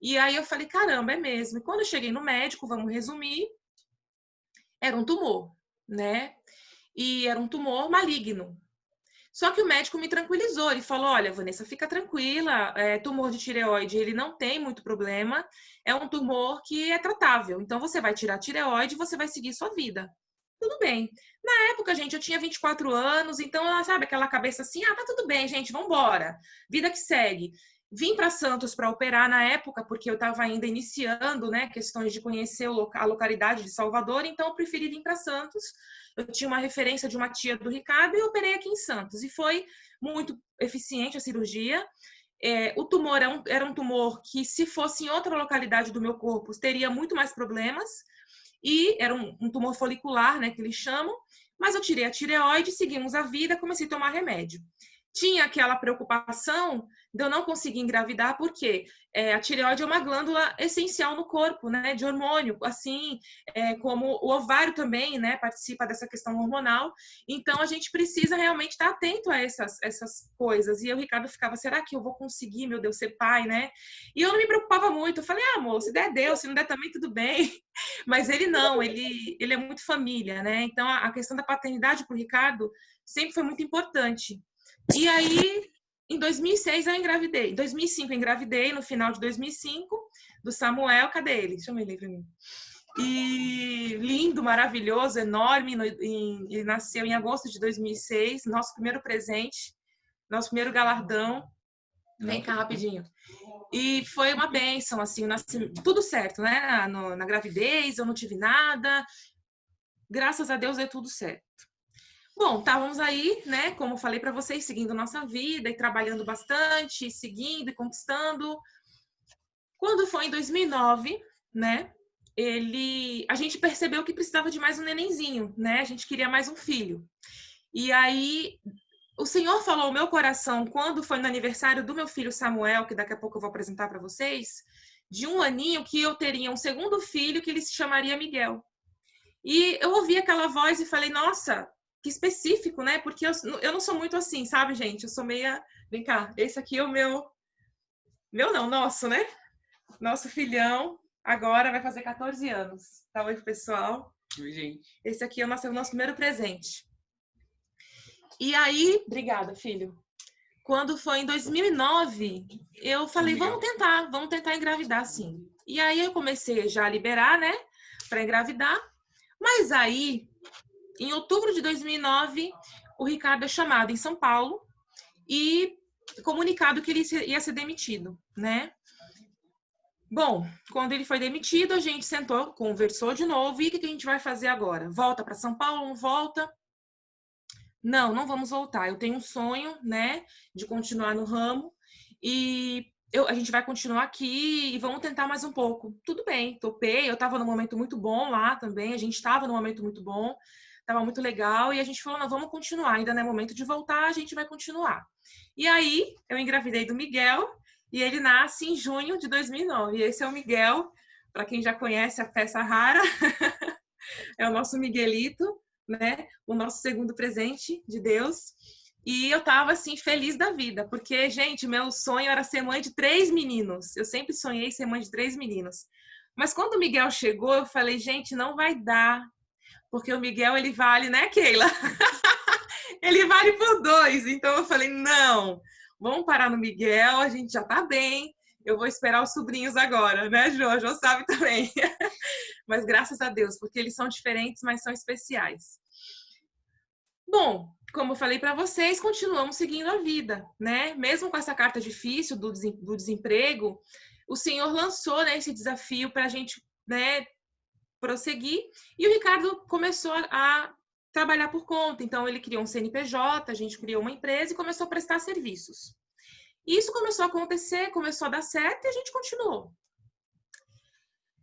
E aí eu falei: caramba, é mesmo. E quando eu cheguei no médico, vamos resumir, era um tumor, né? E era um tumor maligno. Só que o médico me tranquilizou, ele falou: olha, Vanessa, fica tranquila, tumor de tireoide, ele não tem muito problema, é um tumor que é tratável, então você vai tirar a tireoide e você vai seguir sua vida. Tudo bem. Na época, gente, eu tinha 24 anos, então, sabe, aquela cabeça assim: tá tudo bem, gente, vamos embora, vida que segue. Vim para Santos para operar na época, porque eu estava ainda iniciando, né, questões de conhecer a localidade de Salvador, então eu preferi vir para Santos. Eu tinha uma referência de uma tia do Ricardo e eu operei aqui em Santos. E foi muito eficiente a cirurgia. O tumor era um tumor que, se fosse em outra localidade do meu corpo, teria muito mais problemas. E era um tumor folicular, né, que eles chamam. Mas eu tirei a tireoide, seguimos a vida, comecei a tomar remédio. Tinha aquela preocupação de eu não conseguir engravidar, porque a tireoide é uma glândula essencial no corpo, né, de hormônio, assim como o ovário também, né, participa dessa questão hormonal. Então, a gente precisa realmente estar atento a essas coisas. E o Ricardo ficava: será que eu vou conseguir, meu Deus, ser pai, né? E eu não me preocupava muito. Eu falei: amor, se der, Deus, se não der também, tudo bem. Mas ele não, ele é muito família, né? Então, a questão da paternidade para o Ricardo sempre foi muito importante. E aí, em 2006, eu engravidei. Em 2005, eu engravidei, no final de 2005, do Samuel. Cadê ele? Deixa eu ver ele para mim. E lindo, maravilhoso, enorme. Ele nasceu em agosto de 2006, nosso primeiro presente, nosso primeiro galardão. Vem cá rapidinho. E foi uma bênção, assim, tudo certo, né? Na gravidez, eu não tive nada. Graças a Deus, deu tudo certo. Bom, estávamos aí, né, como falei para vocês, seguindo nossa vida e trabalhando bastante, seguindo e conquistando. Quando foi em 2009, né, a gente percebeu que precisava de mais um nenenzinho, né, a gente queria mais um filho. E aí, o Senhor falou ao meu coração, quando foi no aniversário do meu filho Samuel, que daqui a pouco eu vou apresentar para vocês, de 1 aninho, que eu teria um segundo filho que ele se chamaria Miguel. E eu ouvi aquela voz e falei, nossa, que específico, né? Porque eu não sou muito assim, sabe, gente? Eu sou meia... Vem cá, esse aqui é o meu... Meu não, nosso, né? Nosso filhão agora vai fazer 14 anos. Tá, oi, pessoal? Oi, gente. Esse aqui é o nosso primeiro presente. E aí... Obrigada, filho. Quando foi em 2009, eu falei, vamos tentar engravidar, sim. E aí eu comecei já a liberar, né? Para engravidar. Mas aí, em outubro de 2009, o Ricardo é chamado em São Paulo e comunicado que ele ia ser demitido, né? Bom, quando ele foi demitido, a gente sentou, conversou de novo. E o que a gente vai fazer agora? Volta para São Paulo? Não volta? Não vamos voltar. Eu tenho um sonho, né, de continuar no ramo e a gente vai continuar aqui e vamos tentar mais um pouco. Tudo bem, topei. Eu estava num momento muito bom lá também. A gente estava num momento muito bom, estava muito legal e a gente falou, não, vamos continuar. Ainda não é momento de voltar, a gente vai continuar. E aí eu engravidei do Miguel e ele nasce em junho de 2009. E esse é o Miguel, para quem já conhece a peça rara, é o nosso Miguelito, né? O nosso segundo presente de Deus. E eu tava assim feliz da vida, porque gente, meu sonho era ser mãe de 3 meninos. Eu sempre sonhei ser mãe de 3 meninos. Mas quando o Miguel chegou, eu falei, gente, não vai dar, porque o Miguel ele vale, né, Keila? Ele vale por 2. Então eu falei, não, vamos parar no Miguel, a gente já tá bem. Eu vou esperar os sobrinhos agora, né, Jô? A Jô sabe também. Mas graças a Deus, porque eles são diferentes, mas são especiais. Bom, como eu falei para vocês, continuamos seguindo a vida, né? Mesmo com essa carta difícil do desemprego, o Senhor lançou, né, esse desafio para a gente, né, prosseguir. E o Ricardo começou a trabalhar por conta. Então, ele criou um CNPJ, a gente criou uma empresa e começou a prestar serviços. E isso começou a acontecer, começou a dar certo e a gente continuou.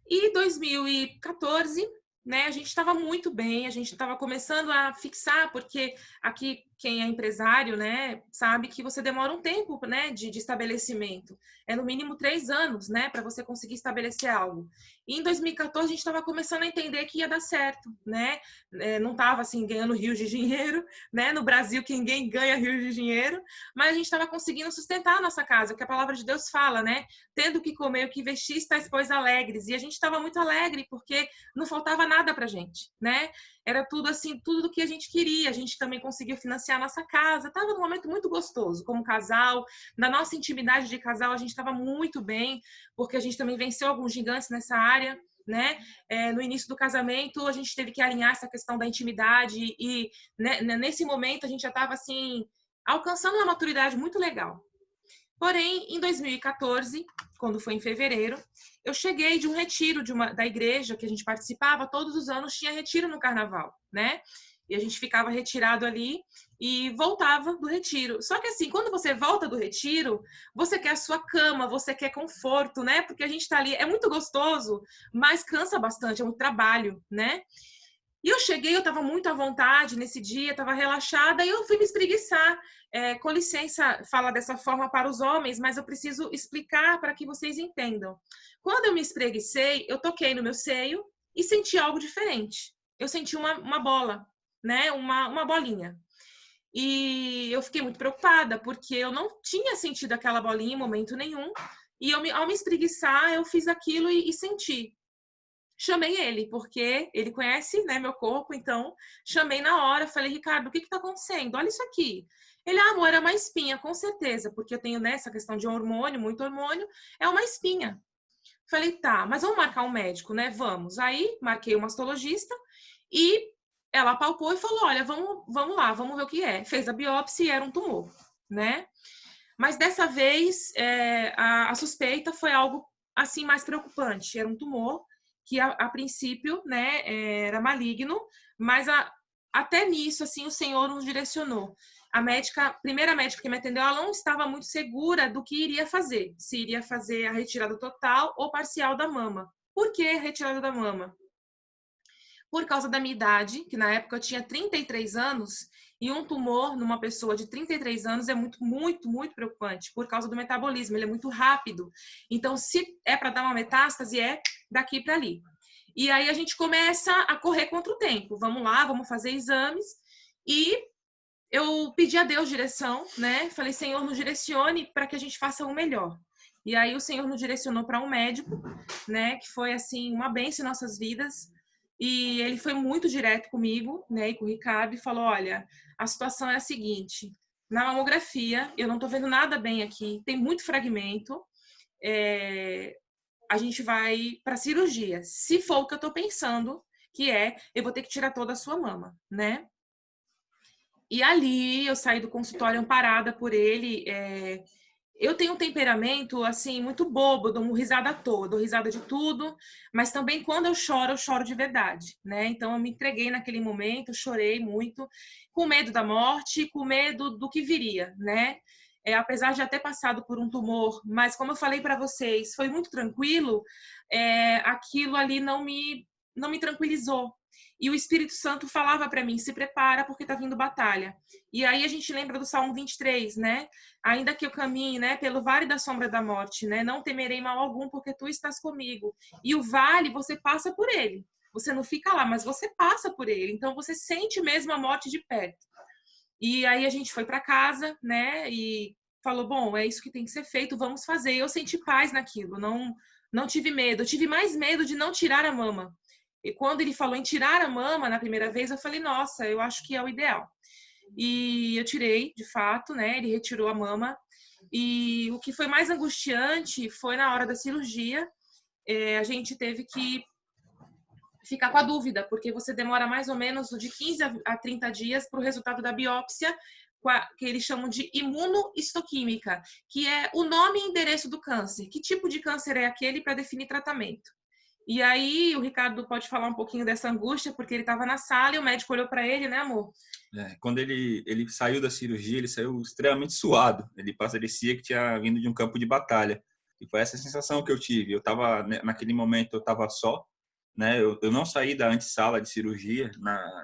E em 2014, né, a gente estava muito bem, a gente estava começando a fixar, porque aqui quem é empresário, né, sabe que você demora um tempo, né, de estabelecimento. É no mínimo 3 anos, né, para você conseguir estabelecer algo. E em 2014 a gente estava começando a entender que ia dar certo, né? Não estava assim ganhando rios de dinheiro, né? No Brasil que ninguém ganha rios de dinheiro, mas a gente estava conseguindo sustentar a nossa casa, que a palavra de Deus fala, né? Tendo o que comer, o que vestir, estáis pois alegres. E a gente estava muito alegre porque não faltava nada para gente, né? Era tudo assim, tudo do que a gente queria. A gente também conseguiu financiar a nossa casa. Estava num momento muito gostoso, como casal. Na nossa intimidade de casal, a gente estava muito bem, porque a gente também venceu alguns gigantes nessa área, né? No início do casamento, a gente teve que alinhar essa questão da intimidade e, né, nesse momento a gente já estava assim alcançando uma maturidade muito legal. Porém, em 2014, quando foi em fevereiro, eu cheguei de um retiro da igreja que a gente participava. Todos os anos tinha retiro no carnaval, né? E a gente ficava retirado ali e voltava do retiro. Só que assim, quando você volta do retiro, você quer a sua cama, você quer conforto, né? Porque a gente tá ali, é muito gostoso, mas cansa bastante, é um trabalho, né? E eu cheguei, eu estava muito à vontade nesse dia, estava relaxada, e eu fui me espreguiçar. Com licença, falar dessa forma para os homens, mas eu preciso explicar para que vocês entendam. Quando eu me espreguicei, eu toquei no meu seio e senti algo diferente. Eu senti uma bola, né? Uma bolinha. E eu fiquei muito preocupada, porque eu não tinha sentido aquela bolinha em momento nenhum. E ao me espreguiçar, eu fiz aquilo e senti. Chamei ele, porque ele conhece, né, meu corpo, então chamei na hora, falei, Ricardo, o que está acontecendo? Olha isso aqui. Ele, amor, era uma espinha, com certeza, porque eu tenho nessa questão de hormônio, muito hormônio, é uma espinha. Falei, tá, mas vamos marcar um médico, né? Vamos. Aí, marquei uma mastologista e ela palpou e falou, olha, vamos lá, vamos ver o que é. Fez a biópsia e era um tumor, né? Mas dessa vez, a suspeita foi algo, assim, mais preocupante. Era um tumor que a princípio, né, era maligno, mas até nisso, assim, o Senhor nos direcionou. A primeira médica que me atendeu, ela não estava muito segura do que iria fazer, se iria fazer a retirada total ou parcial da mama. Por que retirada da mama? Por causa da minha idade, que na época eu tinha 33 anos, E um tumor numa pessoa de 33 anos é muito, muito, muito preocupante por causa do metabolismo. Ele é muito rápido. Então, se é para dar uma metástase, é daqui para ali. E aí a gente começa a correr contra o tempo. Vamos lá, vamos fazer exames. E eu pedi a Deus direção, né? Falei, Senhor, nos direcione para que a gente faça o melhor. E aí o Senhor nos direcionou para um médico, né? Que foi, assim, uma bênção em nossas vidas. E ele foi muito direto comigo, né? E com o Ricardo, e falou, olha, a situação é a seguinte. Na mamografia, eu não tô vendo nada bem aqui. Tem muito fragmento. A gente vai para cirurgia. Se for o que eu tô pensando, que eu vou ter que tirar toda a sua mama, né? E ali eu saí do consultório amparada por ele. Eu tenho um temperamento, assim, muito bobo, eu dou risada à toa, dou risada de tudo, mas também quando eu choro de verdade, né? Então eu me entreguei naquele momento, chorei muito, com medo da morte, com medo do que viria, né? Apesar de já ter passado por um tumor, mas como eu falei para vocês, foi muito tranquilo, aquilo ali não me tranquilizou. E o Espírito Santo falava para mim, se prepara porque tá vindo batalha. E aí a gente lembra do Salmo 23, né? Ainda que eu caminhe, né, pelo vale da sombra da morte, né? Não temerei mal algum porque tu estás comigo. E o vale, você passa por ele. Você não fica lá, mas você passa por ele. Então você sente mesmo a morte de perto. E aí a gente foi para casa, né? E falou, bom, é isso que tem que ser feito, vamos fazer. E eu senti paz naquilo, não tive medo. Eu tive mais medo de não tirar a mama. E quando ele falou em tirar a mama na primeira vez, eu falei, nossa, eu acho que é o ideal. E eu tirei, de fato, né? Ele retirou a mama. E o que foi mais angustiante foi na hora da cirurgia. A gente teve que ficar com a dúvida, porque você demora mais ou menos de 15 a 30 dias para o resultado da biópsia, que eles chamam de imunohistoquímica, que é o nome e endereço do câncer. Que tipo de câncer é aquele para definir tratamento? E aí o Ricardo pode falar um pouquinho dessa angústia, porque ele estava na sala e o médico olhou para ele, né, amor? Quando ele saiu da cirurgia, ele saiu extremamente suado. Ele parecia que tinha vindo de um campo de batalha. E foi essa sensação que eu tive. Eu estava, naquele momento, eu estava só, né? Eu não saí da antessala de cirurgia.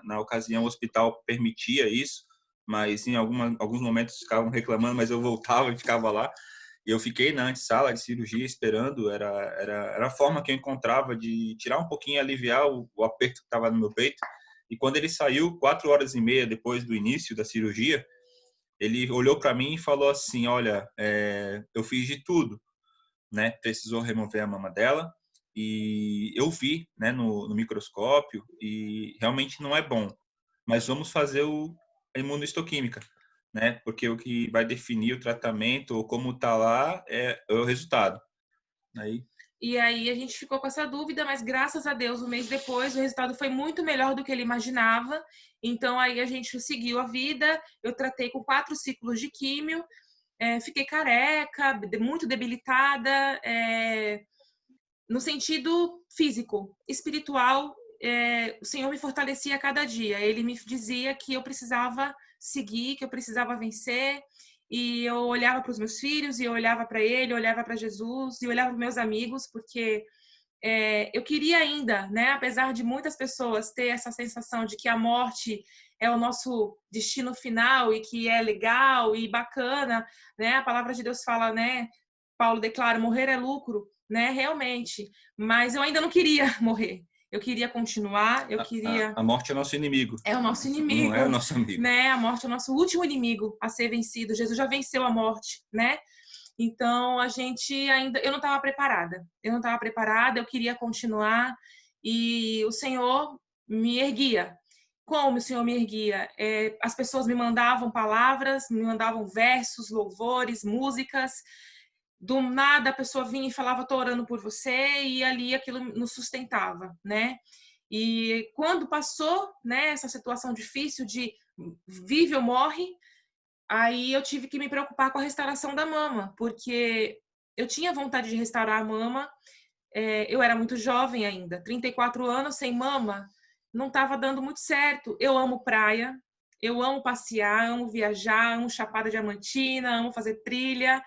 Na ocasião, o hospital permitia isso, mas em alguns momentos ficavam reclamando, mas eu voltava e ficava lá. E eu fiquei na antessala de cirurgia esperando. Era a forma que eu encontrava de tirar um pouquinho, aliviar o aperto que estava no meu peito. E quando ele saiu, 4h30 depois do início da cirurgia, ele olhou para mim e falou assim, olha, eu fiz de tudo, né? Precisou remover a mama dela e eu vi, né, no microscópio e realmente não é bom. Mas vamos fazer a imunohistoquímica, né? Porque o que vai definir o tratamento ou como tá lá é o resultado. E aí a gente ficou com essa dúvida, mas graças a Deus, um mês depois, o resultado foi muito melhor do que ele imaginava. Então aí a gente seguiu a vida, eu tratei com 4 ciclos de químio, fiquei careca, muito debilitada, no sentido físico, espiritual, o Senhor me fortalecia a cada dia. Ele me dizia que eu precisava seguir, que eu precisava vencer. E eu olhava para os meus filhos, e eu olhava para ele, eu olhava para Jesus, e eu olhava para meus amigos, porque eu queria ainda, né, apesar de muitas pessoas ter essa sensação de que a morte é o nosso destino final e que é legal e bacana, né? A palavra de Deus fala, né? Paulo declara, morrer é lucro, né? Realmente. Mas eu ainda não queria morrer. Eu queria continuar, eu queria... A morte é nosso inimigo. É o nosso inimigo. Não é o nosso amigo. Né? A morte é o nosso último inimigo a ser vencido. Jesus já venceu a morte, né? Então, a gente ainda... Eu não estava preparada. Eu queria continuar e o Senhor me erguia. Como o Senhor me erguia? As pessoas me mandavam palavras, me mandavam versos, louvores, músicas. Do nada a pessoa vinha e falava, tô orando por você, e ali aquilo nos sustentava, né? E quando passou, né, essa situação difícil de vive ou morre, aí eu tive que me preocupar com a restauração da mama, porque eu tinha vontade de restaurar a mama, eu era muito jovem ainda, 34 anos sem mama, não estava dando muito certo. Eu amo praia, eu amo passear, amo viajar, amo Chapada Diamantina, amo fazer trilha.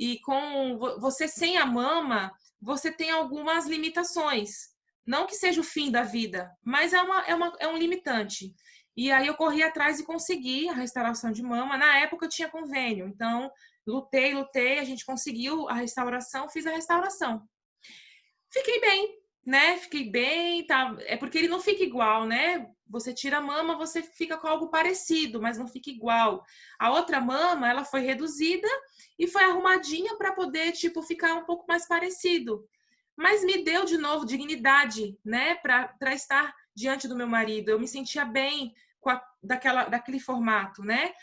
E com você sem a mama, você tem algumas limitações. Não que seja o fim da vida, mas é um limitante. E aí eu corri atrás e consegui a restauração de mama. Na época eu tinha convênio, então lutei, a gente conseguiu a restauração, fiz a restauração. Fiquei bem, né? Fiquei bem, tá? É porque ele não fica igual, né? Você tira a mama, você fica com algo parecido, mas não fica igual. A outra mama, ela foi reduzida e foi arrumadinha para poder, tipo, ficar um pouco mais parecido. Mas me deu de novo dignidade, né? Para estar diante do meu marido. Eu me sentia bem com daquele formato, né?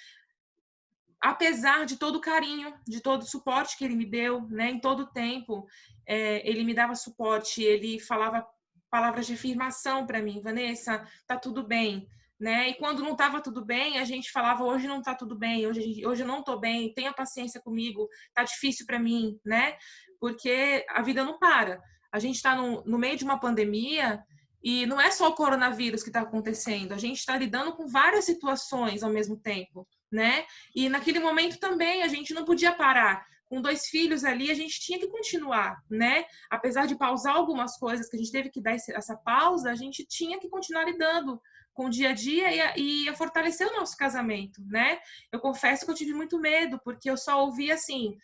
Apesar de todo o carinho, de todo o suporte que ele me deu, né? Em todo o tempo, ele me dava suporte, ele falava palavras de afirmação para mim, Vanessa, tá tudo bem, né? E quando não estava tudo bem, a gente falava, hoje não tá tudo bem, hoje eu não tô bem, tenha paciência comigo, tá difícil para mim, né? Porque a vida não para. A gente está no meio de uma pandemia e não é só o coronavírus que está acontecendo, a gente está lidando com várias situações ao mesmo tempo, né? E naquele momento também a gente não podia parar. Com 2 filhos ali, a gente tinha que continuar, né? Apesar de pausar algumas coisas, que a gente teve que dar essa pausa, a gente tinha que continuar lidando com o dia a dia e a fortalecer o nosso casamento, né? Eu confesso que eu tive muito medo, porque eu só ouvia assim,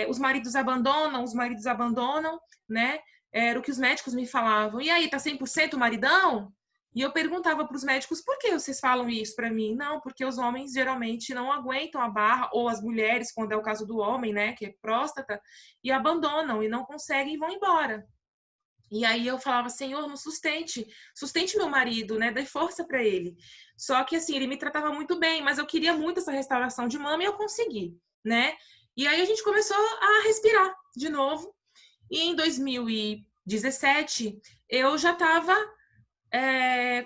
os maridos abandonam, né? Era o que os médicos me falavam. E aí, tá 100% maridão? E eu perguntava para os médicos, por que vocês falam isso para mim? Não, porque os homens geralmente não aguentam a barra, ou as mulheres, quando é o caso do homem, né, que é próstata, e abandonam, e não conseguem e vão embora. E aí eu falava, Senhor, não sustente meu marido, né, dê força para ele. Só que assim, ele me tratava muito bem, mas eu queria muito essa restauração de mama e eu consegui, né? E aí a gente começou a respirar de novo. E em 2017, eu já estava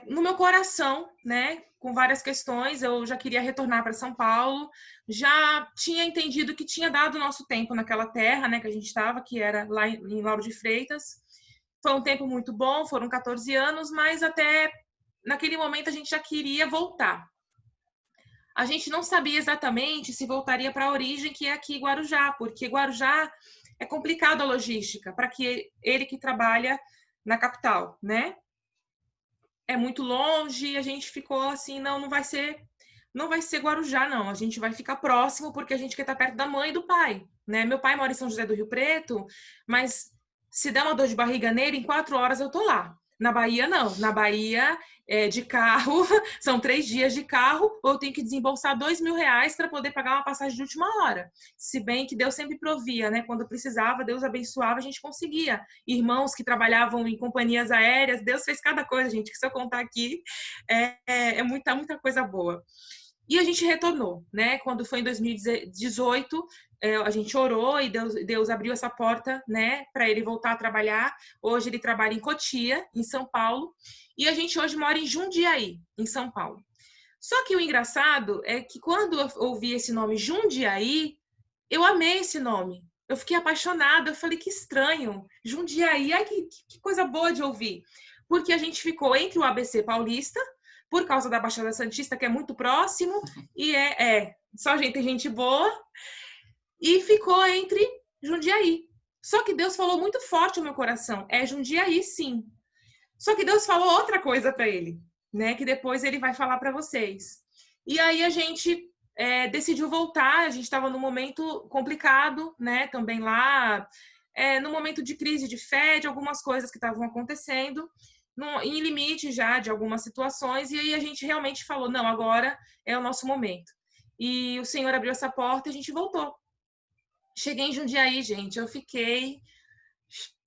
no meu coração, né, com várias questões, eu já queria retornar para São Paulo, já tinha entendido que tinha dado o nosso tempo naquela terra, né, que a gente estava, que era lá em Lauro de Freitas. Foi um tempo muito bom, foram 14 anos, mas até naquele momento a gente já queria voltar. A gente não sabia exatamente se voltaria para a origem, que é aqui Guarujá, porque Guarujá é complicado a logística, para que ele que trabalha na capital, né? É muito longe, a gente ficou assim, não vai ser Guarujá, não. A gente vai ficar próximo porque a gente quer estar perto da mãe e do pai, né? Meu pai mora em São José do Rio Preto, mas se der uma dor de barriga nele, em 4 horas eu tô lá. Na Bahia, não. Na Bahia, de carro, são 3 dias de carro, ou eu tenho que desembolsar R$2.000 para poder pagar uma passagem de última hora. Se bem que Deus sempre provia, né? Quando precisava, Deus abençoava, a gente conseguia. Irmãos que trabalhavam em companhias aéreas, Deus fez cada coisa, gente, que se eu contar aqui, é muita, muita coisa boa. E a gente retornou, né? Quando foi em 2018, a gente orou e Deus abriu essa porta, né, para ele voltar a trabalhar. Hoje ele trabalha em Cotia, em São Paulo, e a gente hoje mora em Jundiaí, em São Paulo. Só que o engraçado é que quando eu ouvi esse nome Jundiaí, eu amei esse nome. Eu fiquei apaixonada, eu falei que estranho, Jundiaí, ai, que coisa boa de ouvir. Porque a gente ficou entre o ABC Paulista, por causa da Baixada Santista, que é muito próximo, e só gente boa, e ficou entre Jundiaí. Só que Deus falou muito forte no meu coração, é Jundiaí, sim. Só que Deus falou outra coisa para ele, né, que depois ele vai falar para vocês. E aí a gente decidiu voltar, a gente estava num momento complicado, né, também lá, no momento de crise de fé, de algumas coisas que estavam acontecendo, em limite já de algumas situações, e aí a gente realmente falou, não, agora é o nosso momento. E o Senhor abriu essa porta e a gente voltou. Cheguei em Jundiaí, gente, eu fiquei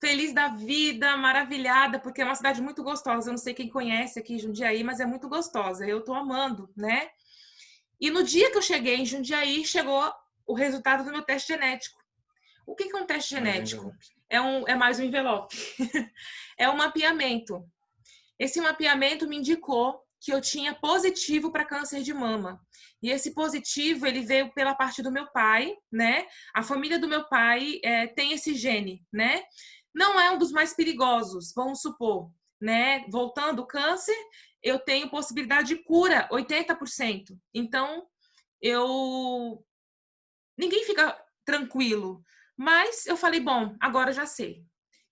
feliz da vida, maravilhada, porque é uma cidade muito gostosa. Eu não sei quem conhece aqui Jundiaí, mas é muito gostosa. Eu tô amando, né? E no dia que eu cheguei em Jundiaí, chegou o resultado do meu teste genético. O que é um teste genético? É mais um envelope. É um mapeamento. Esse mapeamento me indicou que eu tinha positivo para câncer de mama. E esse positivo, ele veio pela parte do meu pai, né? A família do meu pai tem esse gene, né? Não é um dos mais perigosos, vamos supor, né? Voltando o câncer, eu tenho possibilidade de cura, 80%. Então, ninguém fica tranquilo. Mas eu falei, bom, agora já sei.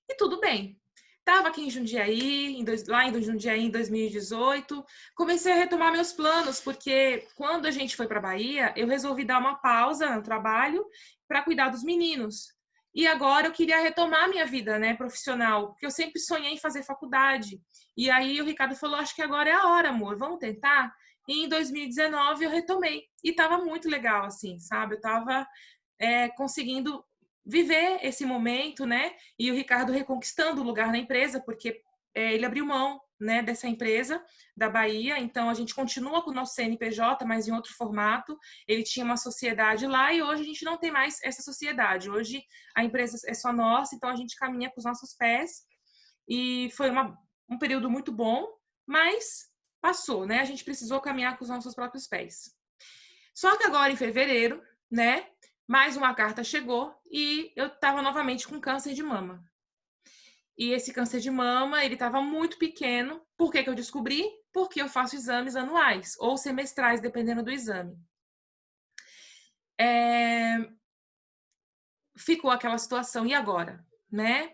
E tudo bem. Estava aqui em Jundiaí, lá em Jundiaí em 2018, comecei a retomar meus planos, porque quando a gente foi para a Bahia, eu resolvi dar uma pausa no trabalho para cuidar dos meninos. E agora eu queria retomar minha vida, né, profissional, porque eu sempre sonhei em fazer faculdade. E aí o Ricardo falou, acho que agora é a hora, amor, vamos tentar? E em 2019 eu retomei. E estava muito legal, assim, sabe? Eu estava conseguindo viver esse momento, né? E o Ricardo reconquistando o lugar na empresa, porque ele abriu mão, né, dessa empresa da Bahia, então a gente continua com o nosso CNPJ, mas em outro formato. Ele tinha uma sociedade lá e hoje a gente não tem mais essa sociedade. Hoje a empresa é só nossa, então a gente caminha com os nossos pés. E foi um período muito bom, mas passou, né? A gente precisou caminhar com os nossos próprios pés. Só que agora em fevereiro, né? Mais uma carta chegou e eu estava novamente com câncer de mama. E esse câncer de mama, ele estava muito pequeno. Por que que eu descobri? Porque eu faço exames anuais ou semestrais, dependendo do exame. Ficou aquela situação, e agora? Né?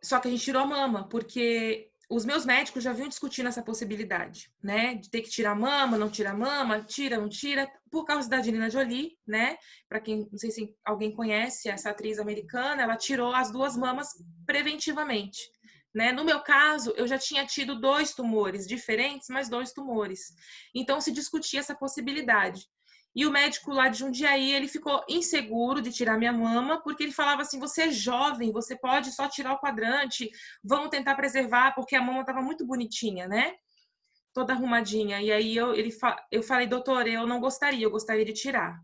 Só que a gente tirou a mama, porque os meus médicos já vinham discutindo essa possibilidade, né? De ter que tirar a mama, não tira a mama, tira, não tira, por causa da Angelina Jolie, né? Para quem, não sei se alguém conhece essa atriz americana, ela tirou as 2 mamas preventivamente, né? No meu caso, eu já tinha tido 2 tumores diferentes, mas 2 tumores. Então se discutia essa possibilidade. E o médico lá de Jundiaí, ele ficou inseguro de tirar minha mama, porque ele falava assim, você é jovem, você pode só tirar o quadrante, vamos tentar preservar, porque a mama estava muito bonitinha, né? Toda arrumadinha. E aí eu falei, doutor, eu não gostaria, eu gostaria de tirar.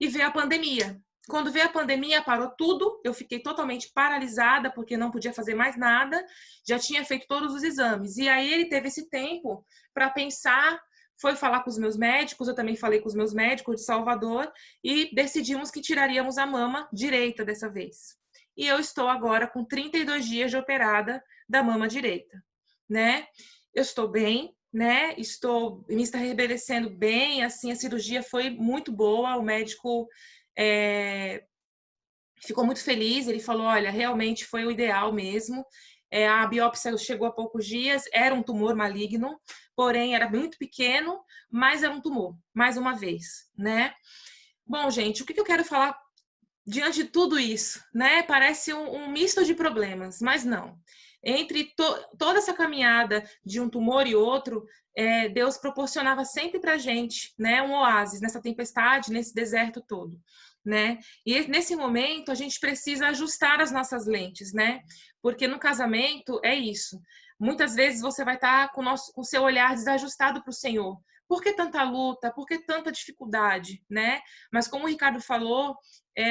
E veio a pandemia. Quando veio a pandemia, parou tudo, eu fiquei totalmente paralisada, porque não podia fazer mais nada, já tinha feito todos os exames. E aí ele teve esse tempo para pensar, foi falar com os meus médicos, eu também falei com os meus médicos de Salvador, e decidimos que tiraríamos a mama direita dessa vez. E eu estou agora com 32 dias de operada da mama direita, né? Eu estou bem, né? Estou me estabelecendo bem, assim, a cirurgia foi muito boa, o médico ficou muito feliz, ele falou, olha, realmente foi o ideal mesmo. A biópsia chegou há poucos dias, era um tumor maligno, porém era muito pequeno, mas era um tumor, mais uma vez, né? Bom, gente, o que eu quero falar diante de tudo isso, né? Parece um misto de problemas, mas não. Entre toda essa caminhada de um tumor e outro, Deus proporcionava sempre para a gente, né, um oásis nessa tempestade, nesse deserto todo, né? E nesse momento a gente precisa ajustar as nossas lentes, né? Porque no casamento é isso. Muitas vezes você vai estar com o seu olhar desajustado para o Senhor. Por que tanta luta? Por que tanta dificuldade, né? Mas como o Ricardo falou,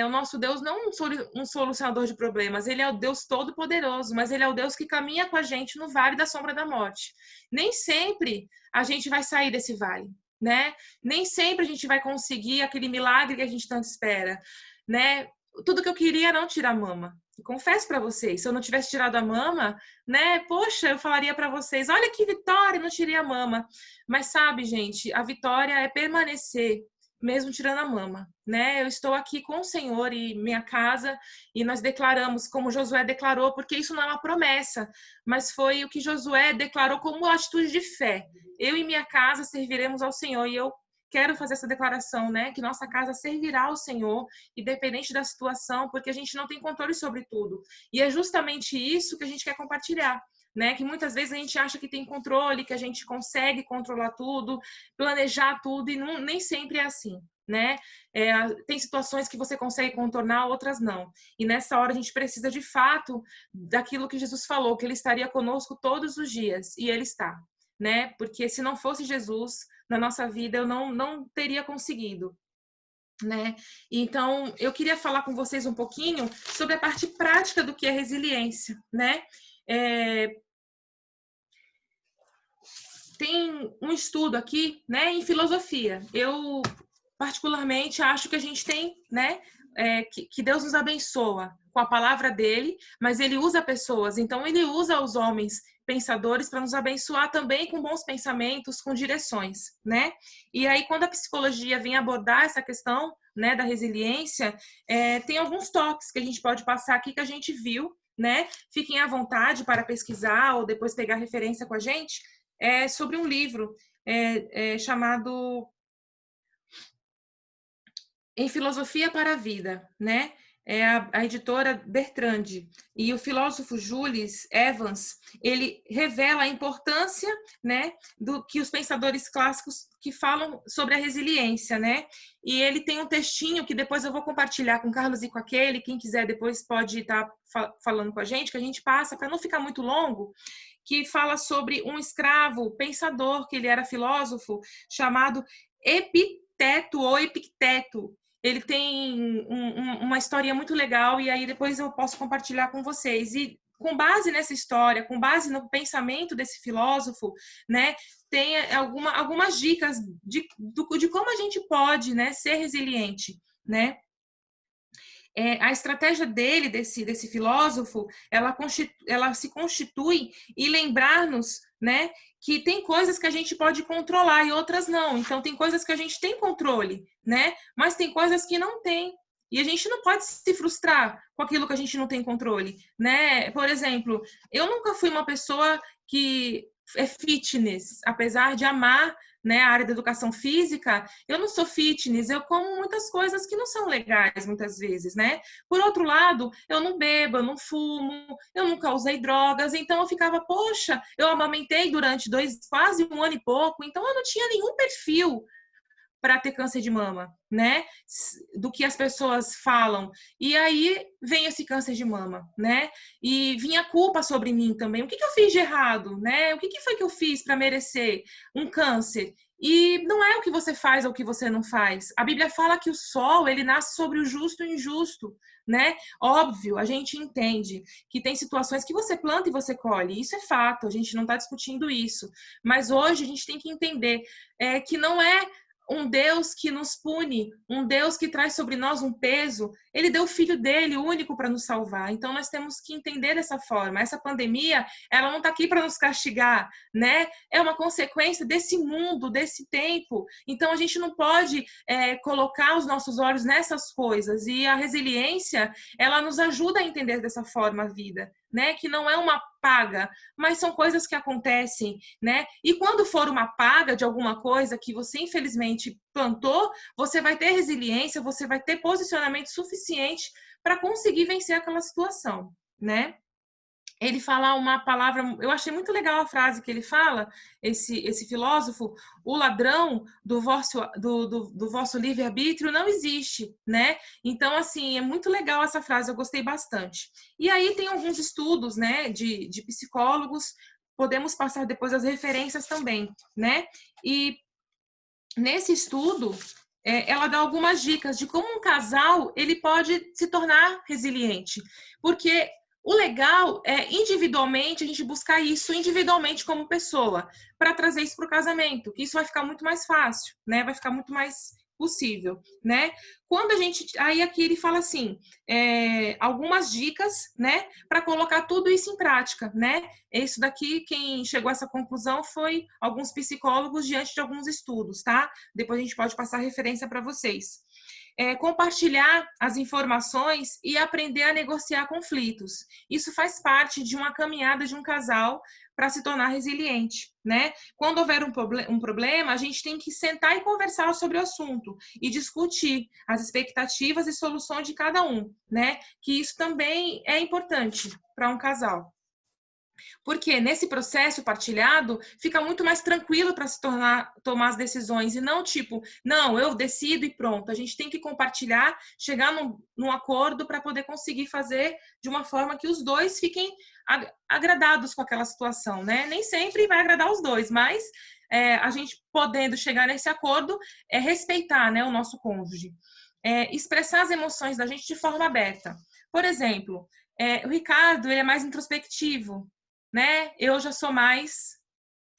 o nosso Deus não é um solucionador de problemas, ele é o Deus todo-poderoso, mas ele é o Deus que caminha com a gente no vale da sombra da morte. Nem sempre a gente vai sair desse vale, né? Nem sempre a gente vai conseguir aquele milagre que a gente tanto espera, né? Tudo que eu queria era não tirar a mama. E confesso para vocês, se eu não tivesse tirado a mama, né? Poxa, eu falaria para vocês, olha que vitória, não tirei a mama. Mas sabe, gente, a vitória é permanecer mesmo tirando a mama, né? Eu estou aqui com o Senhor e minha casa, e nós declaramos como Josué declarou, porque isso não é uma promessa, mas foi o que Josué declarou como atitude de fé. Eu e minha casa serviremos ao Senhor, e eu quero fazer essa declaração, né? Que nossa casa servirá ao Senhor, independente da situação, porque a gente não tem controle sobre tudo. E é justamente isso que a gente quer compartilhar. Né? Que muitas vezes a gente acha que tem controle, que a gente consegue controlar tudo, planejar tudo, e nem sempre é assim, né? Tem situações que você consegue contornar, outras não. E nessa hora a gente precisa, de fato, daquilo que Jesus falou, que Ele estaria conosco todos os dias, e Ele está, né? Porque se não fosse Jesus na nossa vida, eu não teria conseguido. Né? Então, eu queria falar com vocês um pouquinho sobre a parte prática do que é resiliência, né? Tem um estudo aqui, né, em filosofia. Eu, particularmente, acho que a gente tem, né, que Deus nos abençoa com a palavra dele, mas ele usa pessoas. Então, ele usa os homens pensadores para nos abençoar também com bons pensamentos, com direções, né? E aí, quando a psicologia vem abordar essa questão, né, da resiliência, tem alguns toques que a gente pode passar aqui que a gente viu, né? Fiquem à vontade para pesquisar ou depois pegar referência com a gente, sobre um livro chamado Em Filosofia para a Vida, né? É a editora Bertrand. E o filósofo Julius Evans, ele revela a importância, né, do que os pensadores clássicos que falam sobre a resiliência, né? E ele tem um textinho que depois eu vou compartilhar com o Carlos e com aquele, quem quiser depois pode estar falando com a gente, que a gente passa, para não ficar muito longo, que fala sobre um escravo pensador, que ele era filósofo, chamado Epicteto ou Epicteto. Ele tem uma história muito legal e aí depois eu posso compartilhar com vocês. E com base nessa história, com base no pensamento desse filósofo, né, tem algumas dicas de como a gente pode, né, ser resiliente, né? A estratégia desse filósofo, ela se constitui em lembrar-nos, né, que tem coisas que a gente pode controlar e outras não. Então, tem coisas que a gente tem controle, né, mas tem coisas que não tem. E a gente não pode se frustrar com aquilo que a gente não tem controle, né? Por exemplo, eu nunca fui uma pessoa que é fitness, apesar de amar, né, a área da educação física, eu não sou fitness, eu como muitas coisas que não são legais muitas vezes, né? Por outro lado, eu não bebo, eu não fumo, eu nunca usei drogas, então eu ficava, poxa, eu amamentei durante quase um ano e pouco, então eu não tinha nenhum perfil para ter câncer de mama, né? Do que as pessoas falam. E aí vem esse câncer de mama, né? E vinha culpa sobre mim também. O que eu fiz de errado, né? O que foi que eu fiz para merecer um câncer? E não é o que você faz ou o que você não faz. A Bíblia fala que o sol, ele nasce sobre o justo e o injusto, né? Óbvio, a gente entende que tem situações que você planta e você colhe. Isso é fato, a gente não está discutindo isso. Mas hoje a gente tem que entender que não é um Deus que nos pune, um Deus que traz sobre nós um peso. Ele deu o filho dele, o único, para nos salvar. Então, nós temos que entender dessa forma. Essa pandemia, ela não está aqui para nos castigar, né? É uma consequência desse mundo, desse tempo. Então, a gente não pode colocar os nossos olhos nessas coisas. E a resiliência, ela nos ajuda a entender dessa forma a vida, né? Que não é uma paga, mas são coisas que acontecem, né? E quando for uma paga de alguma coisa que você infelizmente plantou, você vai ter resiliência, você vai ter posicionamento suficiente para conseguir vencer aquela situação, né? Ele fala uma palavra, eu achei muito legal a frase que ele fala, esse filósofo: o ladrão do vosso livre-arbítrio não existe, né? Então, assim, é muito legal essa frase, eu gostei bastante. E aí tem alguns estudos, né, de psicólogos, podemos passar depois as referências também, né? E nesse estudo, ela dá algumas dicas de como um casal ele pode se tornar resiliente, porque o legal é, individualmente, a gente buscar isso individualmente como pessoa, para trazer isso para o casamento, que isso vai ficar muito mais fácil, né? Vai ficar muito mais possível, né? Quando a gente... Aí aqui ele fala assim, algumas dicas, né? Para colocar tudo isso em prática, né? Isso daqui, quem chegou a essa conclusão foi alguns psicólogos diante de alguns estudos, tá? Depois a gente pode passar referência para vocês. Compartilhar as informações e aprender a negociar conflitos. Isso faz parte de uma caminhada de um casal para se tornar resiliente, né? Quando houver um problema, a gente tem que sentar e conversar sobre o assunto e discutir as expectativas e soluções de cada um, né? Que isso também é importante para um casal. Porque nesse processo partilhado, fica muito mais tranquilo para se tomar as decisões e não tipo, não, eu decido e pronto. A gente tem que compartilhar, chegar num acordo para poder conseguir fazer de uma forma que os dois fiquem agradados com aquela situação, né? Nem sempre vai agradar os dois, mas a gente podendo chegar nesse acordo é respeitar, né, o nosso cônjuge. Expressar as emoções da gente de forma aberta. Por exemplo, o Ricardo, ele é mais introspectivo, né? Eu já sou mais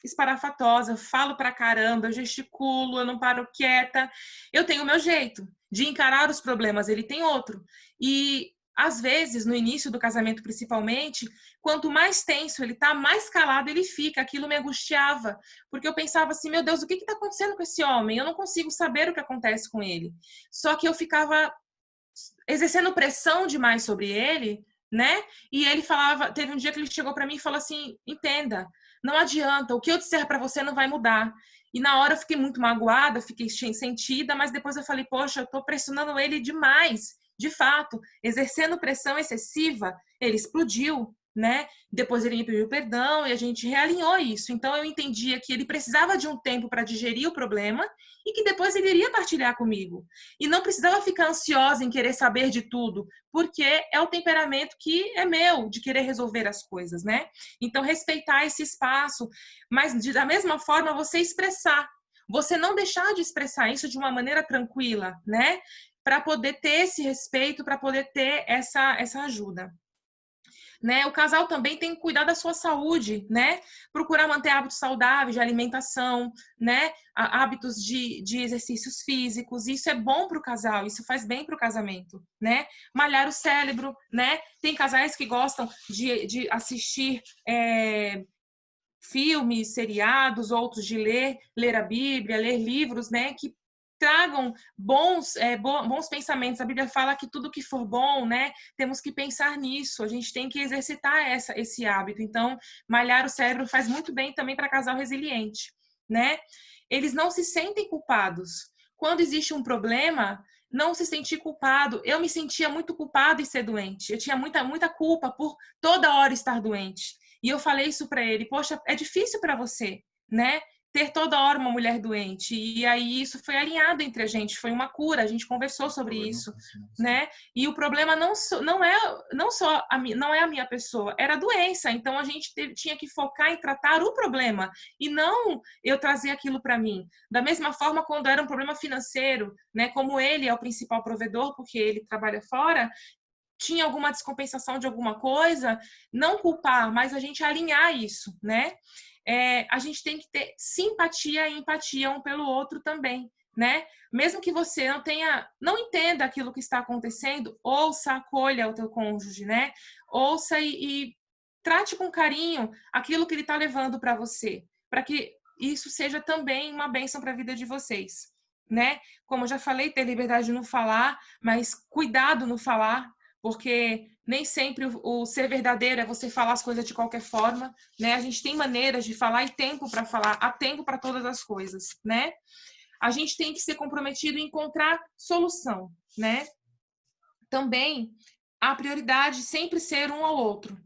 esparafatosa, falo pra caramba, eu gesticulo, eu não paro quieta. Eu tenho o meu jeito de encarar os problemas, ele tem outro. E às vezes, no início do casamento principalmente, quanto mais tenso ele tá, mais calado ele fica. Aquilo me angustiava, porque eu pensava assim, meu Deus, o que está acontecendo com esse homem? Eu não consigo saber o que acontece com ele. Só que eu ficava exercendo pressão demais sobre ele, né? E ele falava, teve um dia que ele chegou para mim e falou assim: entenda, não adianta, o que eu disser para você não vai mudar. E na hora eu fiquei muito magoada, fiquei sentida, mas depois eu falei: poxa, eu estou pressionando ele demais. De fato, exercendo pressão excessiva, ele explodiu, né? Depois ele me pediu perdão e a gente realinhou isso. Então eu entendia que ele precisava de um tempo para digerir o problema e que depois ele iria partilhar comigo. E não precisava ficar ansiosa em querer saber de tudo, porque é o temperamento que é meu, de querer resolver as coisas, né? Então respeitar esse espaço, mas da mesma forma você expressar. Você não deixar de expressar isso de uma maneira tranquila, né? Para poder ter esse respeito, para poder ter essa ajuda. Né? O casal também tem que cuidar da sua saúde, né? Procurar manter hábitos saudáveis de alimentação, né? Hábitos de exercícios físicos. Isso é bom para o casal, isso faz bem para o casamento, né? Malhar o cérebro, né? Tem casais que gostam de assistir filmes, seriados, outros de ler a Bíblia, ler livros, né? Que tragam bons pensamentos. A Bíblia fala que tudo que for bom, né, temos que pensar nisso. A gente tem que exercitar esse hábito. Então, malhar o cérebro faz muito bem também para casal resiliente, né? Eles não se sentem culpados. Quando existe um problema, não se sentir culpado. Eu me sentia muito culpada em ser doente. Eu tinha muita culpa por toda hora estar doente. E eu falei isso para ele: poxa, é difícil para você, né? Ter toda hora uma mulher doente. E aí isso foi alinhado entre a gente, foi uma cura, a gente conversou sobre isso, né? E o problema não é a minha pessoa, era a doença. Então a gente tinha que focar em tratar o problema e não eu trazer aquilo para mim. Da mesma forma, quando era um problema financeiro, né? Como ele é o principal provedor, porque ele trabalha fora, tinha alguma descompensação de alguma coisa, não culpar, mas a gente alinhar isso, né? A gente tem que ter simpatia e empatia um pelo outro também, né? Mesmo que você não entenda aquilo que está acontecendo, ouça, acolha o teu cônjuge, né? Ouça e trate com carinho aquilo que ele está levando para você, para que isso seja também uma bênção para a vida de vocês, né? Como eu já falei, ter liberdade de não falar, mas cuidado no falar, porque nem sempre o ser verdadeiro é você falar as coisas de qualquer forma, né? A gente tem maneiras de falar e tempo para falar, há tempo para todas as coisas, né? A gente tem que ser comprometido em encontrar solução, né? Também a prioridade sempre ser um ao outro.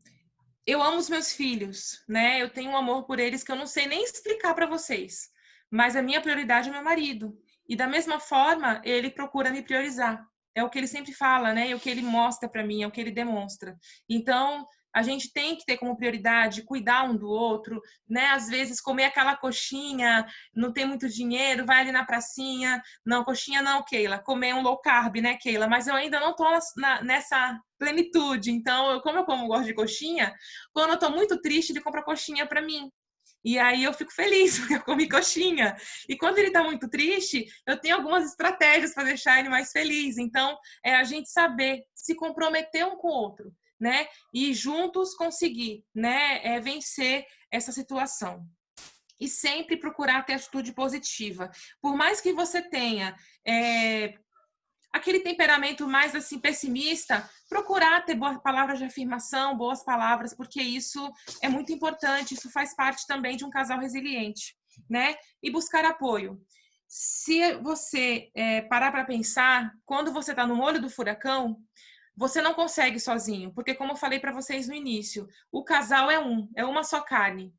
Eu amo os meus filhos, né? Eu tenho um amor por eles que eu não sei nem explicar para vocês, mas a minha prioridade é meu marido. E da mesma forma, ele procura me priorizar. É o que ele sempre fala, né? É o que ele mostra para mim, é o que ele demonstra. Então, a gente tem que ter como prioridade cuidar um do outro, né? Às vezes comer aquela coxinha, não tem muito dinheiro, vai ali na pracinha. Não, coxinha não, Keila. Comer um low carb, né, Keila? Mas eu ainda não tô nessa plenitude. Então, como eu gosto de coxinha, quando eu tô muito triste, ele compra coxinha para mim. E aí eu fico feliz, porque eu comi coxinha. E quando ele tá muito triste, eu tenho algumas estratégias para deixar ele mais feliz. Então, é a gente saber se comprometer um com o outro, né? E juntos conseguir, né, vencer essa situação. E sempre procurar ter atitude positiva. Por mais que você tenha aquele temperamento mais assim pessimista, procurar ter boas palavras de afirmação, boas palavras, porque isso é muito importante, isso faz parte também de um casal resiliente, né? E buscar apoio. Se você parar para pensar, quando você está no olho do furacão, você não consegue sozinho, porque como eu falei para vocês no início, o casal é uma só carne.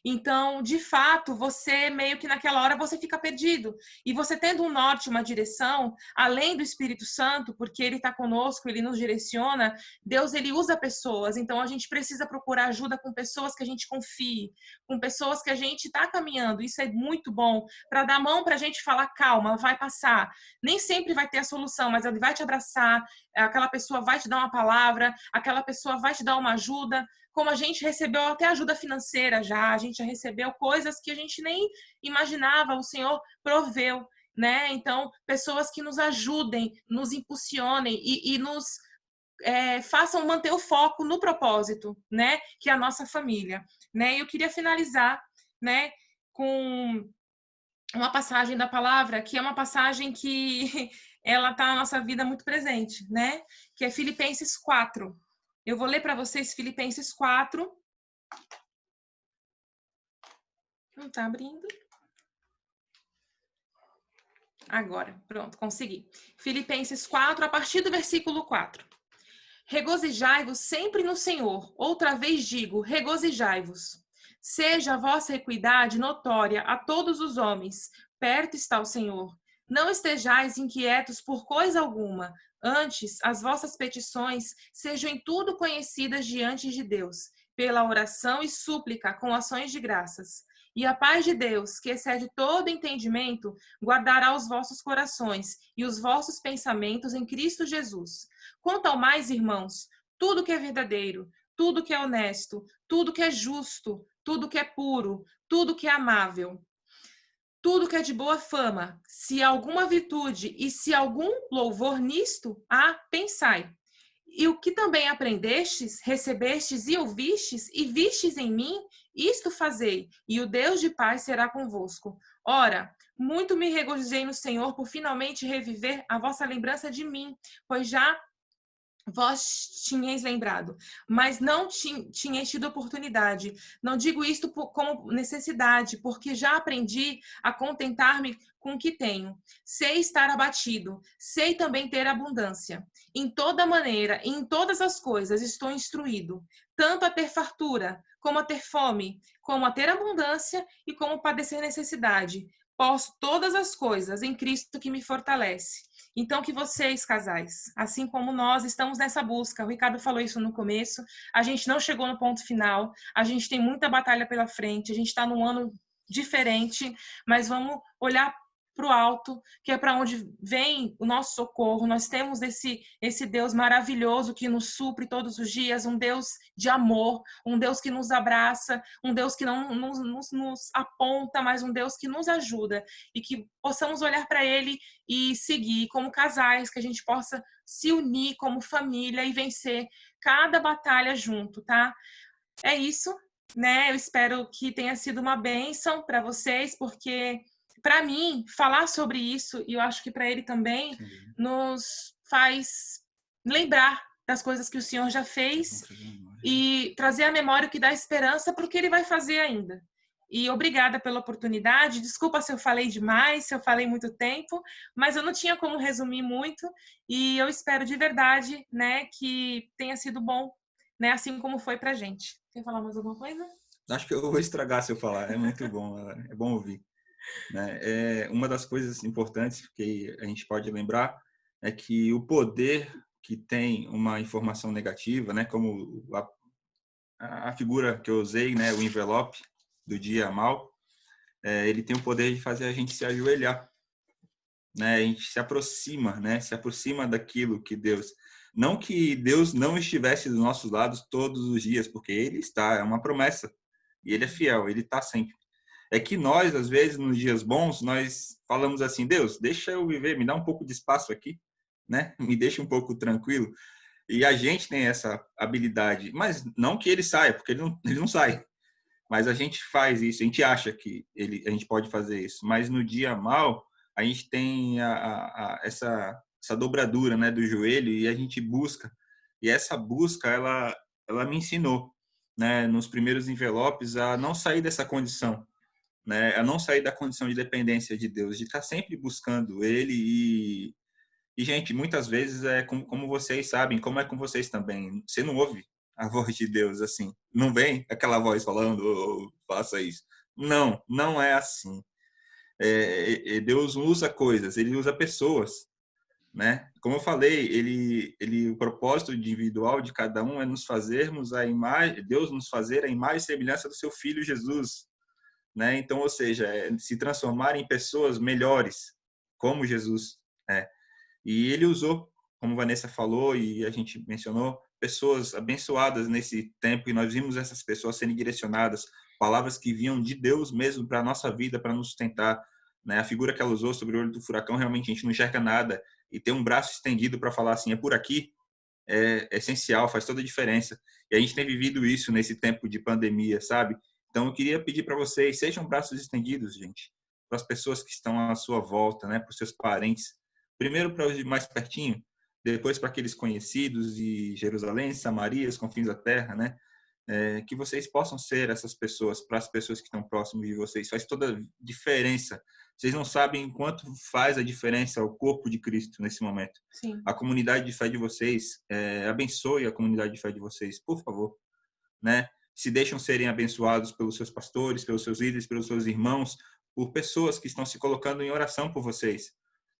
Então, de fato, você meio que naquela hora você fica perdido. E você tendo um norte, uma direção, além do Espírito Santo, porque ele está conosco, ele nos direciona, Deus ele usa pessoas. Então, a gente precisa procurar ajuda com pessoas que a gente confie, com pessoas que a gente está caminhando. Isso é muito bom, para dar mão para a gente falar, calma, vai passar. Nem sempre vai ter a solução, mas ele vai te abraçar, aquela pessoa vai te dar uma palavra, aquela pessoa vai te dar uma ajuda. Como a gente recebeu até ajuda financeira já, a gente já recebeu coisas que a gente nem imaginava, o Senhor proveu, né? Então, pessoas que nos ajudem, nos impulsionem e nos façam manter o foco no propósito, né? Que é a nossa família, né? E eu queria finalizar, né? Com uma passagem da palavra, que é uma passagem que ela está na nossa vida muito presente, né? Que é Filipenses 4. Eu vou ler para vocês Filipenses 4. Não está abrindo. Agora, pronto, consegui. Filipenses 4, a partir do versículo 4. Regozijai-vos sempre no Senhor. Outra vez digo, regozijai-vos. Seja a vossa equidade notória a todos os homens. Perto está o Senhor. Não estejais inquietos por coisa alguma. Antes, as vossas petições sejam em tudo conhecidas diante de Deus, pela oração e súplica com ações de graças. E a paz de Deus, que excede todo entendimento, guardará os vossos corações e os vossos pensamentos em Cristo Jesus. Quanto ao mais, irmãos, tudo que é verdadeiro, tudo que é honesto, tudo que é justo, tudo que é puro, tudo que é amável, tudo que é de boa fama, se há alguma virtude e se há algum louvor nisto, pensai. E o que também aprendestes, recebestes e ouvistes, e vistes em mim, isto fazei, e o Deus de paz será convosco. Ora, muito me regozijei no Senhor por finalmente reviver a vossa lembrança de mim, pois já vós tinhais lembrado, mas não tinhais tido oportunidade. Não digo isto como necessidade, porque já aprendi a contentar-me com o que tenho. Sei estar abatido, sei também ter abundância. Em toda maneira, e em todas as coisas estou instruído, tanto a ter fartura, como a ter fome, como a ter abundância e como padecer necessidade. Posso todas as coisas em Cristo que me fortalece. Então, que vocês, casais, assim como nós, estamos nessa busca. O Ricardo falou isso no começo. A gente não chegou no ponto final. A gente tem muita batalha pela frente. A gente está num ano diferente, mas vamos olhar para o alto, que é para onde vem o nosso socorro. Nós temos esse Deus maravilhoso que nos supre todos os dias, um Deus de amor, um Deus que nos abraça, um Deus que não nos aponta, mas um Deus que nos ajuda, e que possamos olhar para Ele e seguir como casais, que a gente possa se unir como família e vencer cada batalha junto, tá? É isso, né? Eu espero que tenha sido uma bênção para vocês, porque para mim, falar sobre isso, e eu acho que para ele também, nos faz lembrar das coisas que o Senhor já fez e trazer à memória o que dá esperança para o que ele vai fazer ainda. E obrigada pela oportunidade. Desculpa se eu falei demais, se eu falei muito tempo, mas eu não tinha como resumir muito, e eu espero de verdade, né, que tenha sido bom, né, assim como foi para a gente. Quer falar mais alguma coisa? Acho que eu vou estragar se eu falar. É muito bom, é bom ouvir. Né? Uma das coisas importantes que a gente pode lembrar é que o poder que tem uma informação negativa, né, como a figura que eu usei, né, o envelope do dia mal, ele tem o poder de fazer a gente se ajoelhar, né? A gente se aproxima, né? Se aproxima daquilo que Deus... Não que Deus não estivesse dos nossos lados todos os dias, porque Ele está, é uma promessa. E Ele é fiel, Ele está sempre. É que nós, às vezes, nos dias bons, nós falamos assim, Deus, deixa eu viver, me dá um pouco de espaço aqui, né? Me deixa um pouco tranquilo. E a gente tem essa habilidade, mas não que ele saia, porque ele não sai. Mas a gente faz isso, a gente acha que a gente pode fazer isso. Mas no dia mal, a gente tem essa dobradura, né, do joelho, e a gente busca. E essa busca, ela me ensinou, né, nos primeiros envelopes, a não sair dessa condição, né, a não sair da condição de dependência de Deus, de estar sempre buscando Ele. E gente, muitas vezes é como vocês sabem, como é com vocês também. Você não ouve a voz de Deus assim. Não vem aquela voz falando, oh, faça isso. Não, não é assim. Deus usa coisas, Ele usa pessoas, né? Como eu falei, o propósito individual de cada um é nos fazermos a imagem, Deus nos fazer a imagem e semelhança do seu Filho Jesus, né? Então, ou seja, se transformar em pessoas melhores, como Jesus é. E Ele usou, como Vanessa falou e a gente mencionou, pessoas abençoadas nesse tempo, e nós vimos essas pessoas serem direcionadas, palavras que vinham de Deus mesmo para a nossa vida, para nos sustentar, né? A figura que ela usou sobre o olho do furacão, realmente a gente não enxerga nada, e ter um braço estendido para falar assim, é por aqui, é essencial, faz toda a diferença. E a gente tem vivido isso nesse tempo de pandemia, sabe? Então eu queria pedir para vocês, sejam braços estendidos, gente, para as pessoas que estão à sua volta, né? Para os seus parentes. Primeiro para os mais pertinho, depois para aqueles conhecidos de Jerusalém, Samaria, os confins da terra, né? Que vocês possam ser essas pessoas para as pessoas que estão próximas de vocês. Faz toda a diferença. Vocês não sabem quanto faz a diferença o corpo de Cristo nesse momento. Sim. A comunidade de fé de vocês, abençoe a comunidade de fé de vocês, por favor, né? Se deixam serem abençoados pelos seus pastores, pelos seus líderes, pelos seus irmãos, por pessoas que estão se colocando em oração por vocês,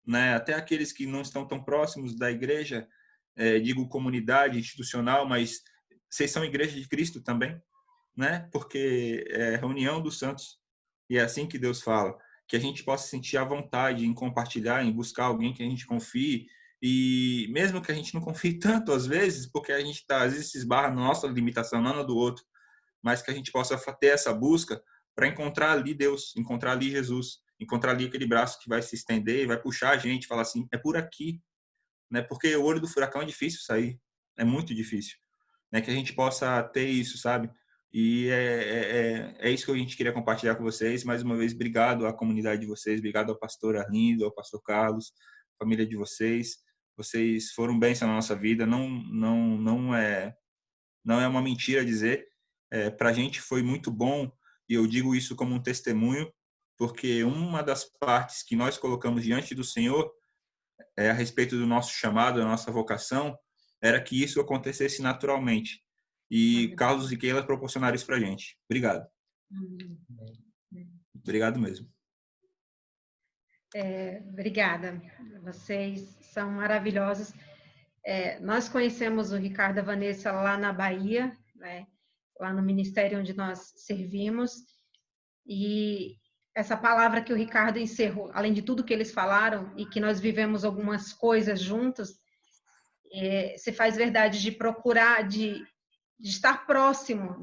né? Até aqueles que não estão tão próximos da igreja, digo comunidade institucional, mas vocês são igreja de Cristo também, né? Porque é reunião dos santos e é assim que Deus fala, que a gente possa sentir a vontade em compartilhar, em buscar alguém que a gente confie, e mesmo que a gente não confie tanto às vezes, porque a gente às vezes se esbarra na nossa limitação, não na do outro, mas que a gente possa ter essa busca para encontrar ali Deus, encontrar ali Jesus, encontrar ali aquele braço que vai se estender e vai puxar a gente, falar assim, é por aqui, né? Porque o olho do furacão é difícil sair, é muito difícil, né? Que a gente possa ter isso, sabe? E é isso que a gente queria compartilhar com vocês. Mais uma vez, obrigado à comunidade de vocês, obrigado ao pastor Arlindo, ao pastor Carlos, família de vocês. Vocês foram bênção na nossa vida, não é uma mentira dizer. Para a gente foi muito bom, e eu digo isso como um testemunho, porque uma das partes que nós colocamos diante do Senhor a respeito do nosso chamado, da nossa vocação, era que isso acontecesse naturalmente. E Carlos e Keila proporcionaram isso para a gente. Obrigado. Obrigado mesmo. Obrigada. Vocês são maravilhosos. Nós conhecemos o Ricardo e a Vanessa lá na Bahia, né? Lá no ministério onde nós servimos. E essa palavra que o Ricardo encerrou, além de tudo que eles falaram, e que nós vivemos algumas coisas juntos, se faz verdade de procurar, de estar próximo,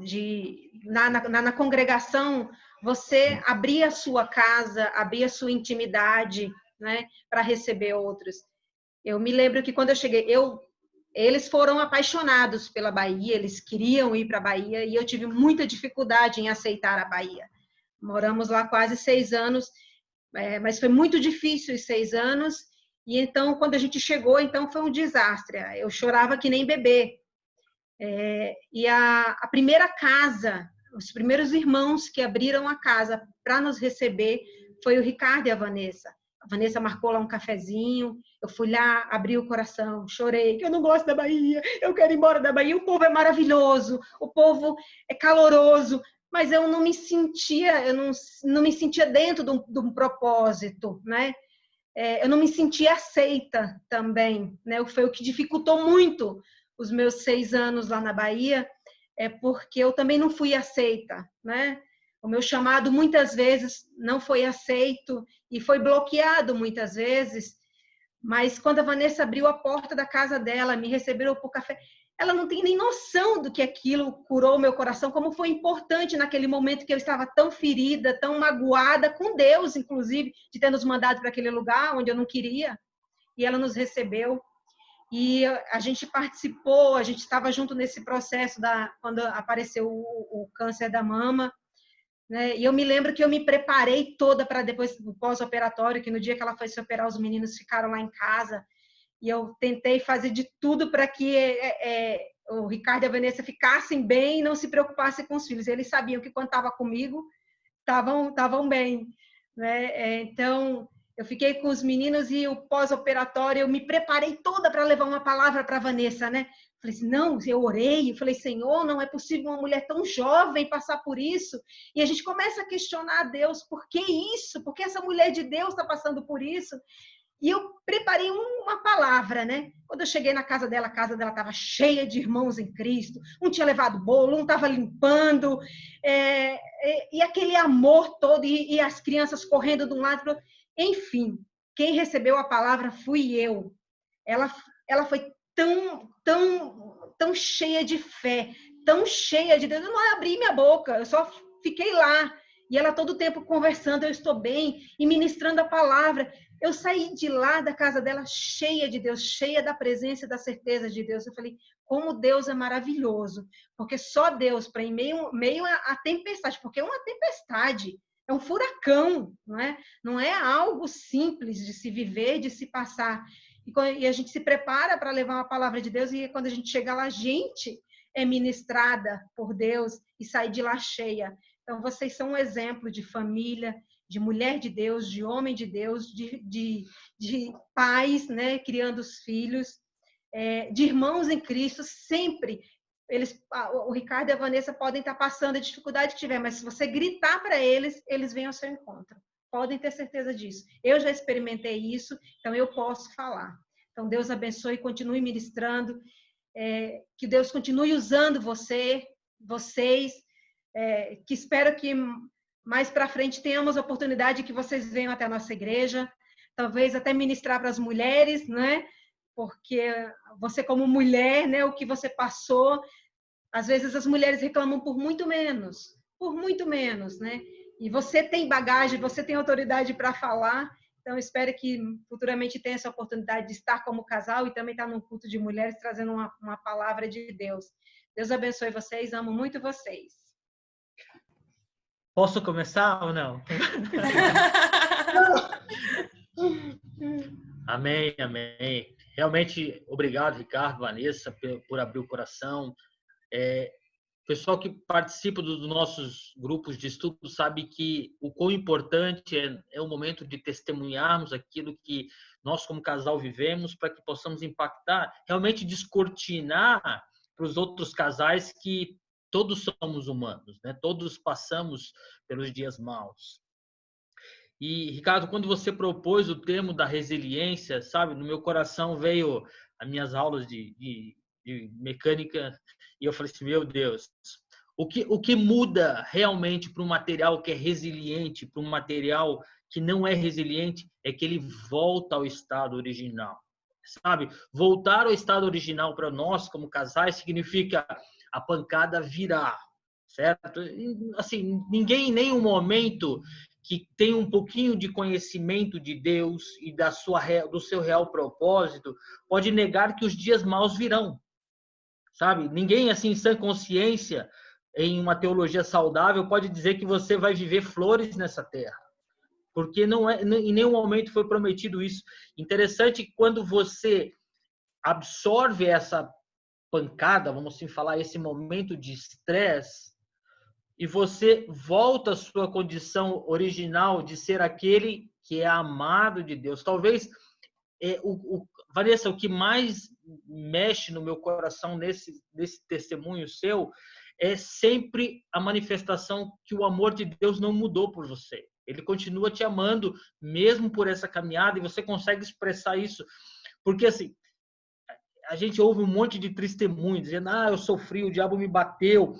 na congregação, você abrir a sua casa, abrir a sua intimidade, né, para receber outros. Eu me lembro que quando eu cheguei, eles foram apaixonados pela Bahia, eles queriam ir para a Bahia, e eu tive muita dificuldade em aceitar a Bahia. Moramos lá quase 6 anos, mas foi muito difícil os 6 anos, e então, quando a gente chegou, então foi um desastre. Eu chorava que nem bebê. E a primeira casa, os primeiros irmãos que abriram a casa para nos receber foi o Ricardo e a Vanessa. A Vanessa marcou lá um cafezinho, eu fui lá, abri o coração, chorei, que eu não gosto da Bahia, eu quero ir embora da Bahia, o povo é maravilhoso, o povo é caloroso, mas eu não me sentia, não me sentia dentro de um propósito, né? Eu não me sentia aceita também, né? Foi o que dificultou muito os meus 6 anos lá na Bahia, porque eu também não fui aceita, né? O meu chamado muitas vezes não foi aceito e foi bloqueado muitas vezes, mas quando a Vanessa abriu a porta da casa dela, me recebeu por café, ela não tem nem noção do que aquilo curou o meu coração, como foi importante naquele momento que eu estava tão ferida, tão magoada com Deus, inclusive, de ter nos mandado para aquele lugar onde eu não queria, e ela nos recebeu. E a gente participou, a gente estava junto nesse processo quando apareceu o câncer da mama, né? E eu me lembro que eu me preparei toda para depois do pós-operatório, que no dia que ela foi se operar, os meninos ficaram lá em casa, e eu tentei fazer de tudo para que o Ricardo e a Vanessa ficassem bem e não se preocupassem com os filhos. Eles sabiam que quando estava comigo, estavam bem, né? Então, eu fiquei com os meninos e o pós-operatório, eu me preparei toda para levar uma palavra para a Vanessa, né? Falei assim, não, eu orei, eu falei, Senhor, não é possível uma mulher tão jovem passar por isso. E a gente começa a questionar a Deus, por que isso? Por que essa mulher de Deus está passando por isso? E eu preparei uma palavra, né? Quando eu cheguei na casa dela, a casa dela estava cheia de irmãos em Cristo. Um tinha levado bolo, um estava limpando. E aquele amor todo, e as crianças correndo de um lado para o outro. Enfim, quem recebeu a palavra fui eu. Ela foi tão cheia de fé, tão cheia de Deus. Eu não abri minha boca, eu só fiquei lá. E ela todo o tempo conversando, eu estou bem, e ministrando a palavra. Eu saí de lá da casa dela cheia de Deus, cheia da presença e da certeza de Deus. Eu falei, como Deus é maravilhoso. Porque só Deus, para em meio à tempestade, porque é uma tempestade, é um furacão, não é algo simples de se viver, de se passar. e a gente se prepara para levar uma palavra de Deus, e quando a gente chega lá, a gente é ministrada por Deus e sai de lá cheia. Então, vocês são um exemplo de família, de mulher de Deus, de homem de Deus, de pais, né, criando os filhos, de irmãos em Cristo. Sempre o Ricardo e a Vanessa podem estar passando a dificuldade que tiver, mas se você gritar para eles, eles vêm ao seu encontro. Podem ter certeza disso. Eu já experimentei isso, então eu posso falar. Então, Deus abençoe e continue ministrando, que Deus continue usando vocês, que espero que mais para frente tenhamos a oportunidade que vocês venham até a nossa igreja, talvez até ministrar para as mulheres, né? Porque você como mulher, né, o que você passou, às vezes as mulheres reclamam por muito menos, né? E você tem bagagem, você tem autoridade para falar, então espero que futuramente tenha essa oportunidade de estar como casal e também estar num culto de mulheres trazendo uma palavra de Deus. Deus abençoe vocês, amo muito vocês. Posso começar ou não? Amém, amém. Realmente, obrigado, Ricardo, Vanessa, por abrir o coração. Pessoal que participa dos nossos grupos de estudo sabe que o quão importante é o momento de testemunharmos aquilo que nós, como casal, vivemos, para que possamos impactar, realmente descortinar para os outros casais que todos somos humanos, né? Todos passamos pelos dias maus. E, Ricardo, quando você propôs o termo da resiliência, sabe, no meu coração veio as minhas aulas de mecânica, e eu falei assim, meu Deus, o que muda realmente para um material que é resiliente, para um material que não é resiliente, é que ele volta ao estado original, sabe? Voltar ao estado original para nós, como casais, significa a pancada virar, certo? Assim, ninguém em nenhum momento que tem um pouquinho de conhecimento de Deus e do seu real propósito pode negar que os dias maus virão, sabe? Ninguém, assim, em sã consciência, em uma teologia saudável, pode dizer que você vai viver flores nessa terra, porque não é, em nenhum momento foi prometido isso. Interessante que quando você absorve essa pancada, vamos assim falar, esse momento de estresse, e você volta à sua condição original de ser aquele que é amado de Deus. Talvez, Vanessa, o que mais mexe no meu coração nesse testemunho seu é sempre a manifestação que o amor de Deus não mudou por você. Ele continua te amando, mesmo por essa caminhada, e você consegue expressar isso. Porque, assim, a gente ouve um monte de testemunhos, dizendo, eu sofri, o diabo me bateu,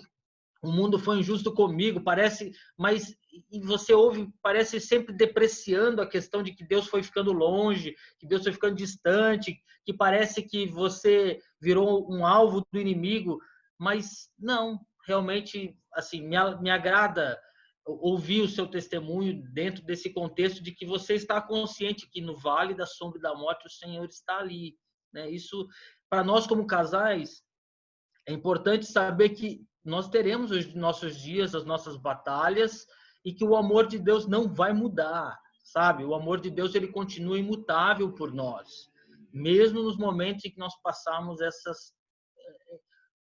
o mundo foi injusto comigo, parece, mas e você ouve, parece sempre depreciando a questão de que Deus foi ficando longe, que Deus foi ficando distante, que parece que você virou um alvo do inimigo, mas não, realmente, assim, me agrada ouvir o seu testemunho dentro desse contexto de que você está consciente que no vale da sombra e da morte o Senhor está ali, né? Isso, para nós como casais, é importante saber que nós teremos os nossos dias, as nossas batalhas, e que o amor de Deus não vai mudar, sabe? O amor de Deus, ele continua imutável por nós, mesmo nos momentos em que nós passamos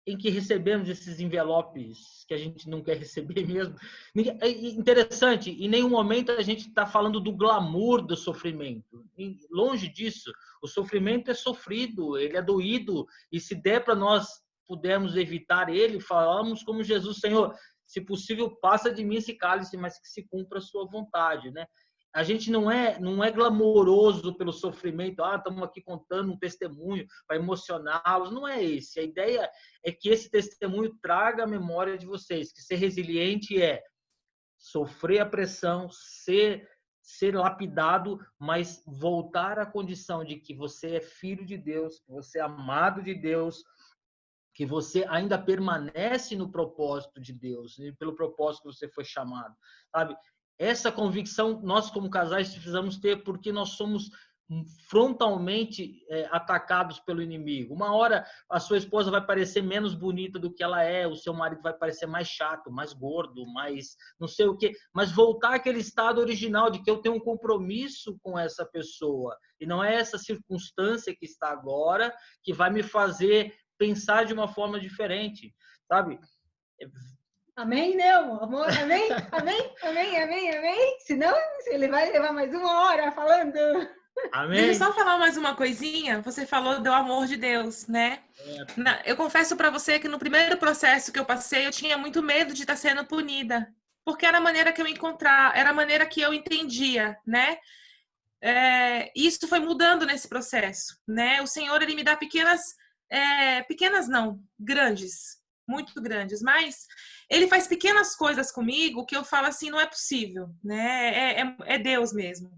em que recebemos esses envelopes que a gente não quer receber mesmo. É interessante, em nenhum momento a gente está falando do glamour do sofrimento. Longe disso, o sofrimento é sofrido, ele é doído, e se der para nós pudermos evitar ele, falamos como Jesus, Senhor, se possível, passa de mim esse cálice, mas que se cumpra a sua vontade, né? A gente não é glamouroso pelo sofrimento, estamos aqui contando um testemunho para emocioná-los, não é esse. A ideia é que esse testemunho traga a memória de vocês, que ser resiliente é sofrer a pressão, ser lapidado, mas voltar à condição de que você é filho de Deus, que você é amado de Deus, que você ainda permanece no propósito de Deus, pelo propósito que você foi chamado, sabe? Essa convicção nós como casais precisamos ter, porque nós somos frontalmente atacados pelo inimigo. Uma hora a sua esposa vai parecer menos bonita do que ela é, o seu marido vai parecer mais chato, mais gordo, mais não sei o quê, mas voltar àquele estado original de que eu tenho um compromisso com essa pessoa e não é essa circunstância que está agora que vai me fazer pensar de uma forma diferente, sabe? Amém, Neo? Amor, amém? Amém? Amém? Amém? Amém? Senão ele vai levar mais 1 hora falando. Amém. Deixa eu só falar mais uma coisinha. Você falou do amor de Deus, né? Eu confesso para você que no primeiro processo que eu passei, eu tinha muito medo de estar sendo punida, porque era a maneira que eu encontrava, era a maneira que eu entendia, né? Isso foi mudando nesse processo, né? O Senhor, ele me dá pequenas não, grandes, muito grandes, mas ele faz pequenas coisas comigo que eu falo assim, não é possível, né? É Deus mesmo.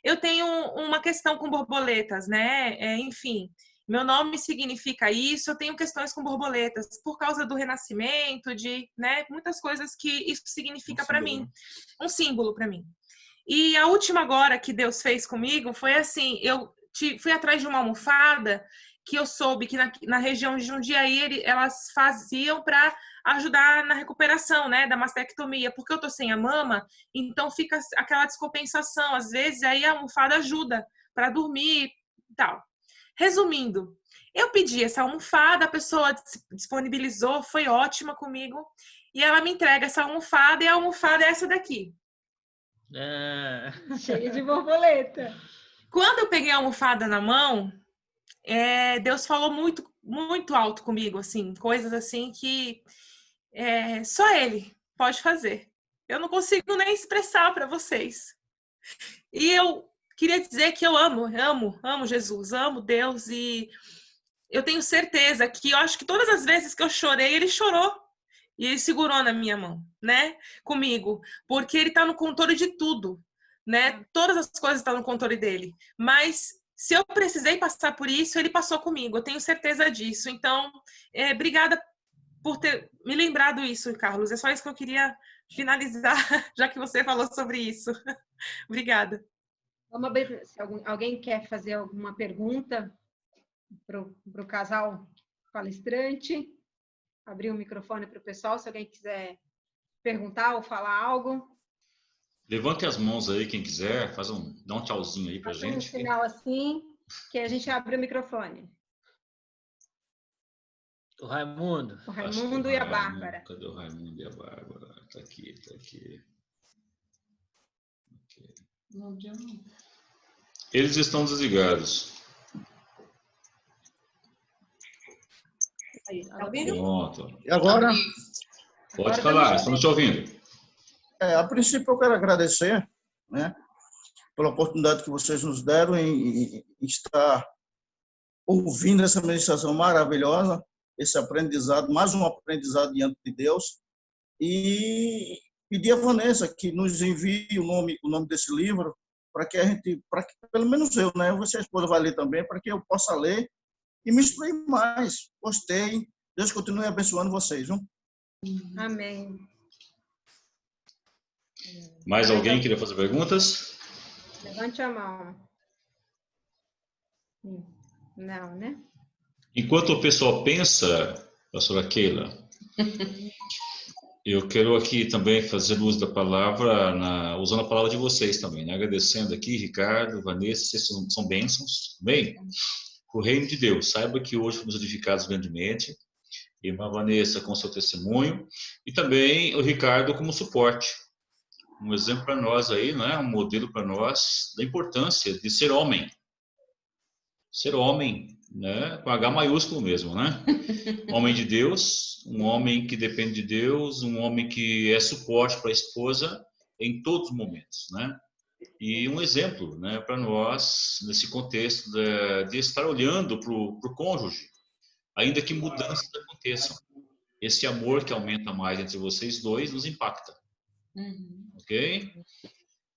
Eu tenho uma questão com borboletas, né? Enfim, meu nome significa isso, eu tenho questões com borboletas por causa do renascimento, né? Muitas coisas que isso significa para mim, um símbolo para mim. E a última agora que Deus fez comigo foi assim, eu fui atrás de uma almofada que eu soube que na região de Jundiaí elas faziam para ajudar na recuperação, né, da mastectomia, porque eu tô sem a mama, então fica aquela descompensação, às vezes aí a almofada ajuda para dormir e tal. Resumindo, eu pedi essa almofada, a pessoa disponibilizou, foi ótima comigo, e ela me entrega essa almofada, e a almofada é essa daqui. Cheia de borboleta. Quando eu peguei a almofada na mão, Deus falou muito, muito alto comigo, assim, coisas assim que só Ele pode fazer. Eu não consigo nem expressar para vocês. E eu queria dizer que eu amo Jesus, amo Deus, e eu tenho certeza que eu acho que todas as vezes que eu chorei, Ele chorou. E Ele segurou na minha mão, né? Comigo. Porque Ele tá no controle de tudo, né? Todas as coisas estão no controle dele. Mas se eu precisei passar por isso, Ele passou comigo. Eu tenho certeza disso. Então, obrigada por ter me lembrado isso, Carlos. É só isso que eu queria finalizar, já que você falou sobre isso. Obrigada. Vamos abrir, se alguém quer fazer alguma pergunta para o casal palestrante, abrir o microfone para o pessoal, se alguém quiser perguntar ou falar algo. Levante as mãos aí, quem quiser, dá um tchauzinho aí pra gente. Um sinal assim, que a gente abre o microfone. O Raimundo. O Raimundo e a Bárbara. Cadê o Raimundo e a Bárbara? Tá aqui. Eles estão desligados. Tá ouvindo? Pronto. E agora? Pode falar, estamos te ouvindo. A princípio, eu quero agradecer, né, pela oportunidade que vocês nos deram em estar ouvindo essa ministração maravilhosa, esse aprendizado, mais um aprendizado diante de Deus, e pedir a Vanessa que nos envie o nome desse livro, para que pelo menos eu, né, você, a esposa, vai ler também, para que eu possa ler e me instruir mais. Gostei. Deus continue abençoando vocês, viu? Amém. Mais alguém queria fazer perguntas? Levante a mão. Não, né? Enquanto o pessoal pensa, pastora Keila, eu quero aqui também fazer uso da palavra, usando a palavra de vocês também, né? Agradecendo aqui, Ricardo, Vanessa, vocês são bênçãos, bem? O reino de Deus, saiba que hoje fomos edificados grandemente, irmã Vanessa com seu testemunho, e também o Ricardo como suporte, um exemplo para nós aí, né? Um modelo para nós da importância de ser homem, né? Com H maiúsculo mesmo, né? Homem de Deus, um homem que depende de Deus, um homem que é suporte para a esposa em todos os momentos, né? E um exemplo, né, para nós, nesse contexto de estar olhando para o cônjuge, ainda que mudanças aconteçam. Esse amor que aumenta mais entre vocês dois nos impacta. Ok?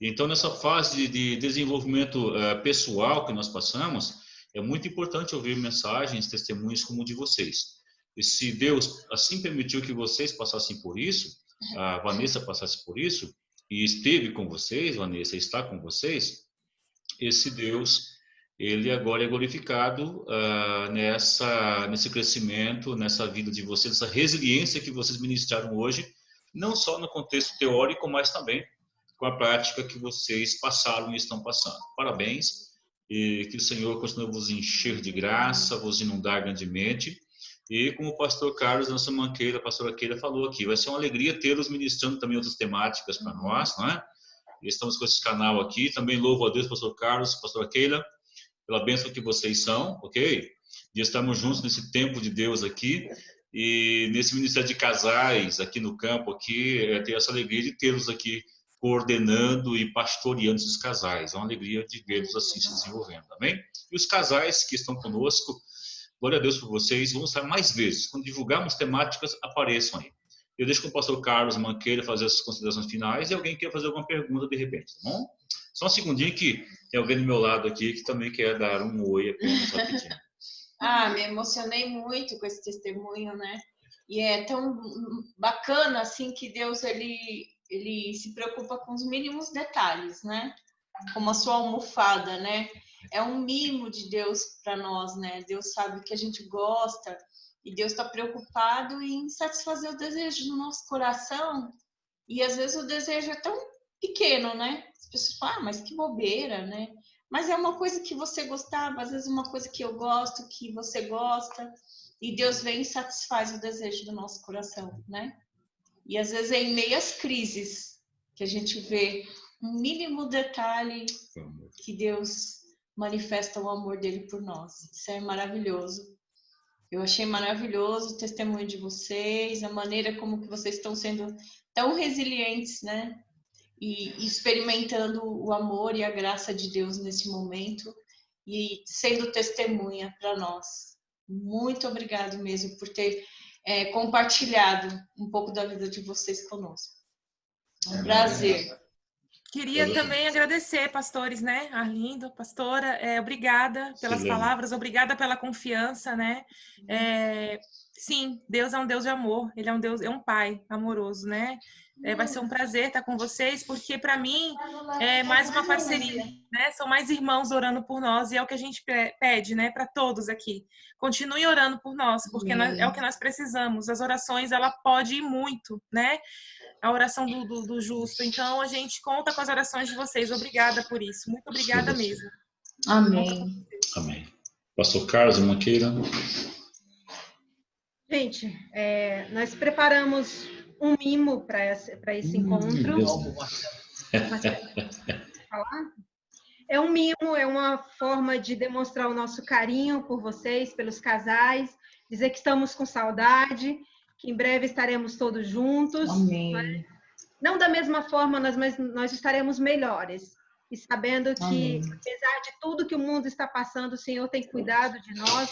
Então, nessa fase de desenvolvimento pessoal que nós passamos, é muito importante ouvir mensagens, testemunhos como o de vocês. E se Deus assim permitiu que vocês passassem por isso, a Vanessa passasse por isso, e esteve com vocês, Vanessa, está com vocês, esse Deus ele agora é glorificado nesse crescimento, nessa vida de vocês, essa resiliência que vocês ministraram hoje, não só no contexto teórico, mas também com a prática que vocês passaram e estão passando. Parabéns, e que o Senhor continue a vos encher de graça, vos inundar grandemente. E como o pastor Carlos, nossa manqueira, a pastora Keila falou aqui, vai ser uma alegria tê-los ministrando também outras temáticas para nós, não é? E estamos com esse canal aqui. Também louvo a Deus, pastor Carlos, pastora Keila, pela bênção que vocês são, ok? De estarmos juntos nesse tempo de Deus aqui. E nesse ministério de casais aqui no campo, aqui, ter essa alegria de tê-los aqui coordenando e pastoreando esses casais. É uma alegria de vê-los assim se desenvolvendo, amém? E os casais que estão conosco, glória a Deus por vocês, vamos estar mais vezes. Quando divulgarmos temáticas, apareçam aí. Eu deixo com o pastor Carlos Manqueira fazer essas considerações finais e alguém quer fazer alguma pergunta de repente, tá bom? Só um segundinho que tem alguém do meu lado aqui que também quer dar um oi apenas rapidinho. Me emocionei muito com esse testemunho, né? E é tão bacana, assim, que Deus, ele se preocupa com os mínimos detalhes, né? Como a sua almofada, né? É um mimo de Deus para nós, né? Deus sabe o que a gente gosta e Deus está preocupado em satisfazer o desejo do nosso coração. E às vezes o desejo é tão pequeno, né? As pessoas falam, mas que bobeira, né? Mas é uma coisa que você gostava, às vezes uma coisa que eu gosto, que você gosta, e Deus vem e satisfaz o desejo do nosso coração, né? E às vezes é em meio às crises que a gente vê um mínimo detalhe que Deus manifesta o amor dele por nós. Isso é maravilhoso. Eu achei maravilhoso o testemunho de vocês, a maneira como que vocês estão sendo tão resilientes, né? E experimentando o amor e a graça de Deus nesse momento e sendo testemunha para nós. Muito obrigado mesmo por ter compartilhado um pouco da vida de vocês conosco. É um prazer. Queria também agradecer, pastores, né? Arlindo, pastora, obrigada pelas palavras, obrigada pela confiança, né? Sim, Deus é um Deus de amor, Ele é um Deus, é um Pai amoroso, né? Vai ser um prazer estar com vocês, porque para mim é mais uma parceria, né? São mais irmãos orando por nós e é o que a gente pede, né? Para todos aqui. Continuem orando por nós, porque é o que nós precisamos. As orações, ela pode ir muito, né? A oração do justo. Então, a gente conta com as orações de vocês. Obrigada por isso. Muito obrigada mesmo. Amém. Amém. Pastor Carlos Manqueira. Gente, nós preparamos um mimo para esse encontro. É um mimo, é uma forma de demonstrar o nosso carinho por vocês, pelos casais, dizer que estamos com saudade, que em breve estaremos todos juntos. Amém. Né? Não da mesma forma, mas nós estaremos melhores. E sabendo que, amém, apesar de tudo que o mundo está passando, o Senhor tem cuidado de nós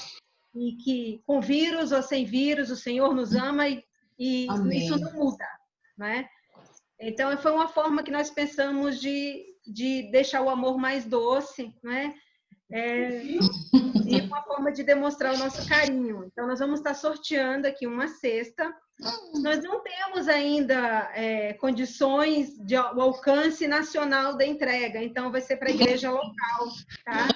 e que com vírus ou sem vírus, o Senhor nos ama e isso não muda, né? Então, foi uma forma que nós pensamos de deixar o amor mais doce, né? E uma forma de demonstrar o nosso carinho. Então, nós vamos estar sorteando aqui uma cesta. Nós não temos ainda condições de alcance nacional da entrega, então vai ser para a igreja local, tá?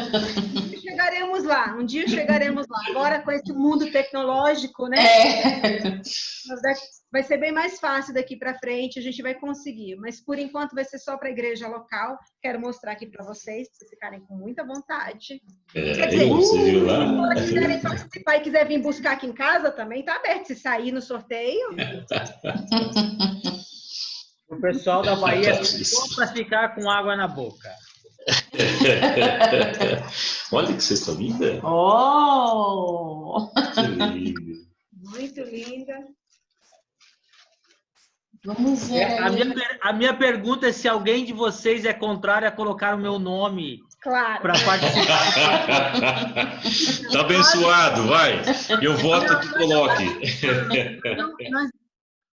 Chegaremos lá, um dia chegaremos lá. Agora, com esse mundo tecnológico, né? Vai ser bem mais fácil daqui para frente, a gente vai conseguir. Mas, por enquanto, vai ser só para a igreja local. Quero mostrar aqui para vocês ficarem com muita vontade. Quer dizer, você viu lá? Se quiserem participar e quiser vir buscar aqui em casa, também está aberto. Se sair no sorteio. O pessoal da Bahia ficou para ficar com água na boca. Olha que cesta linda. Oh! Que lindo. Muito linda. Vamos ver. A minha pergunta é se alguém de vocês é contrário a colocar o meu nome. Claro. Para participar. Tá abençoado, vai. Eu voto que coloque.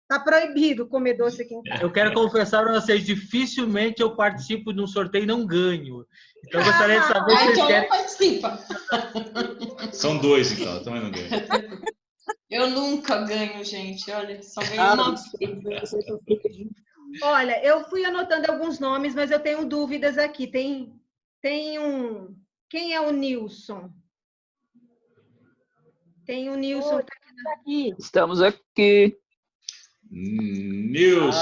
Tá proibido comer doce aqui em casa. Eu quero confessar para vocês, dificilmente eu participo de um sorteio e não ganho. Então eu gostaria de saber se vocês querem. Não participa. São dois, então. Eu também não ganho. Eu nunca ganho, gente. Olha, só ganho uma. Olha, eu fui anotando alguns nomes, mas eu tenho dúvidas aqui. Tem Quem é o Nilson? Tem o Nilson. Tá aqui. Estamos aqui. Nilson.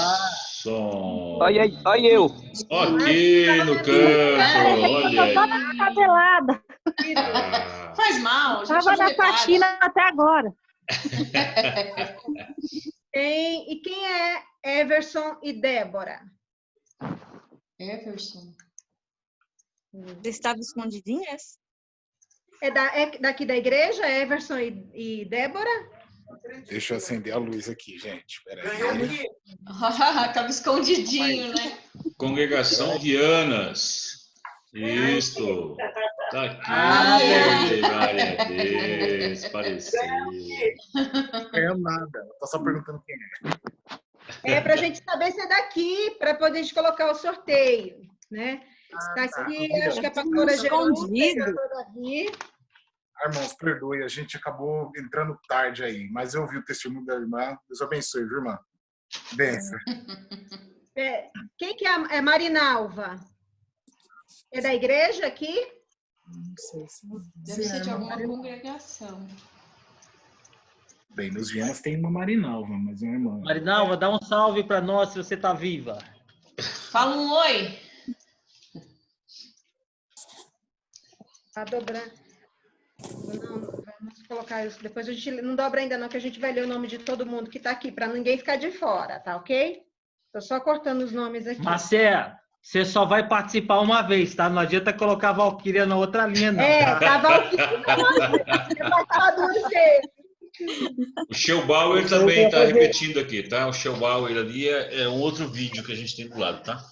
Olha eu. Ok, no canto. Olha aí. Cabelada. Faz mal, a gente Tava não na repara. faxina até agora. E quem é Everson e Débora? Everson. Vocês estavam escondidinhas? É daqui da igreja, Everson e Débora? Deixa eu acender a luz aqui, gente. Peraí. Tava escondidinho, né? Congregação Vianas. Isso. Tá aqui. Glória a Deus. Pareceu. Não ganhou nada. Eu tô só perguntando quem é. É para a gente saber se é daqui, para poder colocar o sorteio, né? Tá aqui, acho que a pastora Escondido. Davi. Irmãos, perdoe, a gente acabou entrando tarde aí, mas eu vi o testemunho da irmã. Deus abençoe, viu, irmã? Benção. Quem que é Marinalva? É da igreja aqui? Não sei se Deve ser de alguma congregação. Bem, nos Vienas tem uma Marinalva, mas é uma irmã. Marinalva, dá um salve para nós se você está viva. Fala um oi. Tá dobrando. Não, vamos colocar isso. Depois a gente não dobra ainda não, que a gente vai ler o nome de todo mundo que está aqui, para ninguém ficar de fora, tá ok? Tô só cortando os nomes aqui. Marcé, você só vai participar uma vez, tá? Não adianta colocar a Valquíria na outra linha, não. Tá Valquíria. O Schellbauer também está repetindo aqui, tá? O Schellbauer ali é um outro vídeo que a gente tem do lado, tá?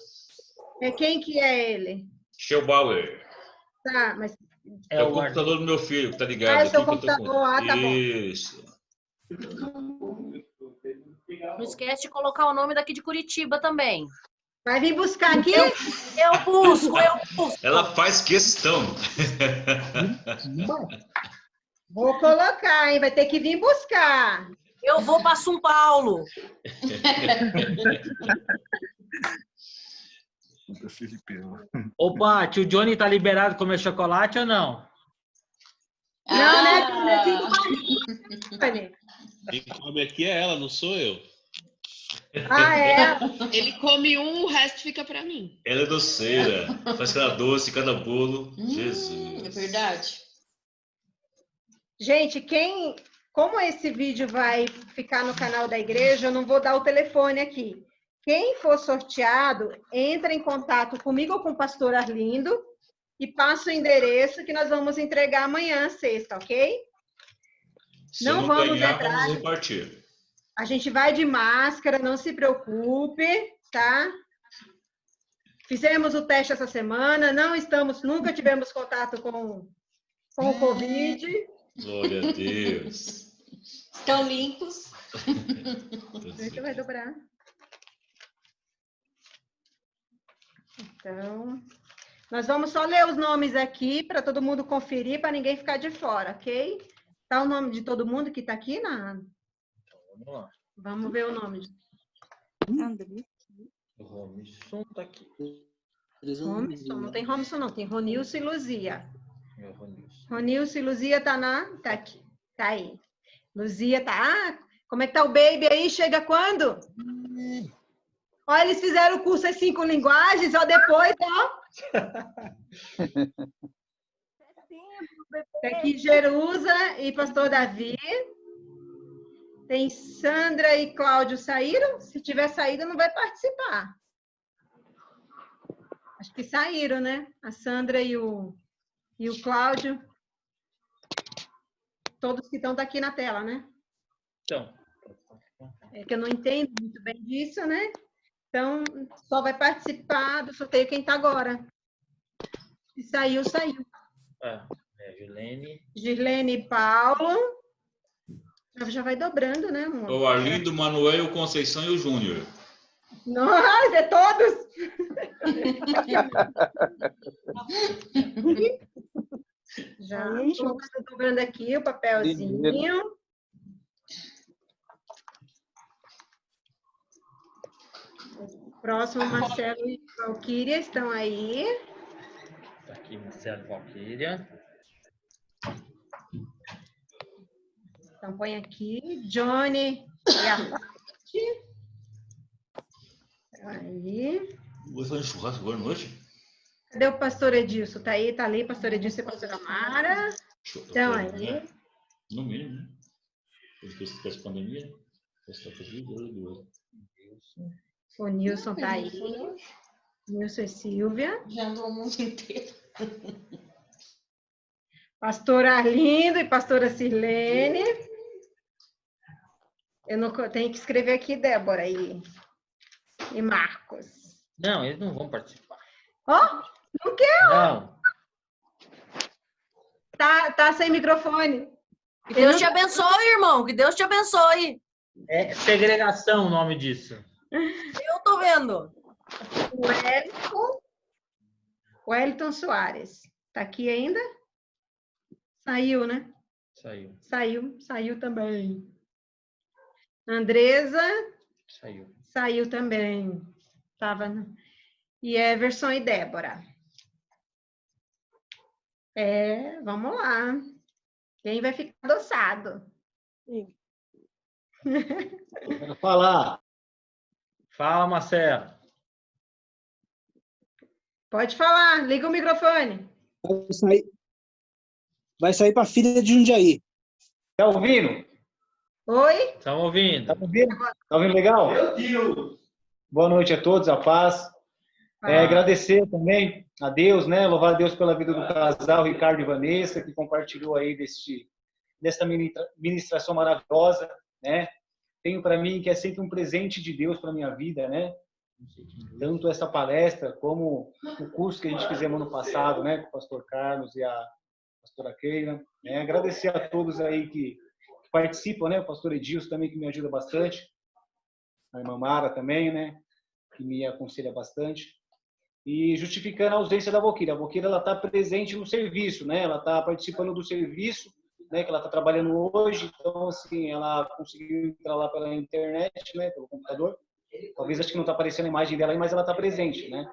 Quem que é ele? Schellbauer. Tá, mas... É o computador do meu filho que tá ligado aqui. É o seu computador, tá bom. Isso. Não esquece de colocar o nome daqui de Curitiba também. Vai vir buscar aqui? Eu busco. Ela faz questão. Vou colocar, hein? Vai ter que vir buscar. Eu vou para São Paulo. Ô, Paty, o Johnny tá liberado para comer chocolate ou não? Não, né? Quem come aqui é ela, não sou eu. É? Ele come um, o resto fica para mim. Ela é doceira. Faz cada doce, cada bolo. Jesus. É verdade. Gente, como esse vídeo vai ficar no canal da igreja, eu não vou dar o telefone aqui. Quem for sorteado, entra em contato comigo ou com o pastor Arlindo e passa o endereço que nós vamos entregar amanhã, sexta, ok? Não vamos ganhar, vamos repartir. A gente vai de máscara, não se preocupe, tá? Fizemos o teste essa semana, nunca tivemos contato com o Covid. Glória a Deus. Estão limpos. Você vai dobrar. Então, nós vamos só ler os nomes aqui para todo mundo conferir, para ninguém ficar de fora, ok? Tá o nome de todo mundo que está aqui, Vamos lá. Vamos ver o nome. Romilson tá aqui. Romilson, não tem Romilson não, tem Ronilson e Luzia. Ronilson e Luzia tá aqui. Tá aí. Luzia tá... como é que tá o baby aí? Chega quando? Olha, eles fizeram o curso em 5 linguagens, ó, depois, ó. Tem aqui Jerusa e pastor Davi. Tem Sandra e Cláudio saíram? Se tiver saído, não vai participar. Acho que saíram, né? A Sandra e o Cláudio. Todos que estão daqui na tela, né? Então. É que eu não entendo muito bem disso, né? Então, só vai participar do sorteio quem está agora. Se saiu, saiu. Girlene e Paulo. Já vai dobrando, né, amor? O Arlindo, Manuel, o Conceição e o Júnior. Nossa, é todos! Já estou dobrando aqui o papelzinho. Próximo, Marcelo e Valquíria estão aí. Marcelo e Valquíria. Então, põe aqui. Johnny e a Paty. Aí. Vou fazer churrasco agora à noite? Cadê o pastor Edilson? Tá aí, tá ali, pastor Edilson e pastora Mara. Então, aí. No mínimo, né? Porque se tivesse pandemia, o Nilson tá aí. Nilson e Silvia. Já andou o mundo inteiro. Pastor Arlindo e pastora Sirlene. Eu não tenho que escrever aqui, Débora e Marcos. Não, eles não vão participar. Ó, não quer? Não. Tá sem microfone. Que Deus te abençoe, irmão. Que Deus te abençoe. É segregação o nome disso. Eu tô vendo. O Wellington Soares. Tá aqui ainda? Saiu, né? Saiu também. Andresa. Saiu também. Tava. E Everson e Débora. Vamos lá. Quem vai ficar adoçado? Quero falar. Fala, Marcelo. Pode falar, liga o microfone. Vai sair para a filha de Jundiaí. Tá ouvindo? Oi? Estamos ouvindo. Tá ouvindo? Tá ouvindo legal? Boa noite a todos, a paz. Agradecer também a Deus, né? Louvar a Deus pela vida do casal Ricardo e Vanessa, que compartilhou aí desta ministração maravilhosa, né? Tenho para mim que é sempre um presente de Deus para minha vida, né? Tanto essa palestra como o curso que a gente fizemos ano passado, né? Com o pastor Carlos e a pastora Keila. Agradecer a todos aí que participam, né? O pastor Edilson também, que me ajuda bastante. A irmã Mara também, né? Que me aconselha bastante. E justificando a ausência da Valquíria. A Valquíria, ela está presente no serviço, né? Ela está participando do serviço, né? Que ela está trabalhando hoje. Então, assim, ela conseguiu entrar lá pela internet, né? Pelo computador. Talvez acho que não está aparecendo a imagem dela aí, mas ela está presente, né?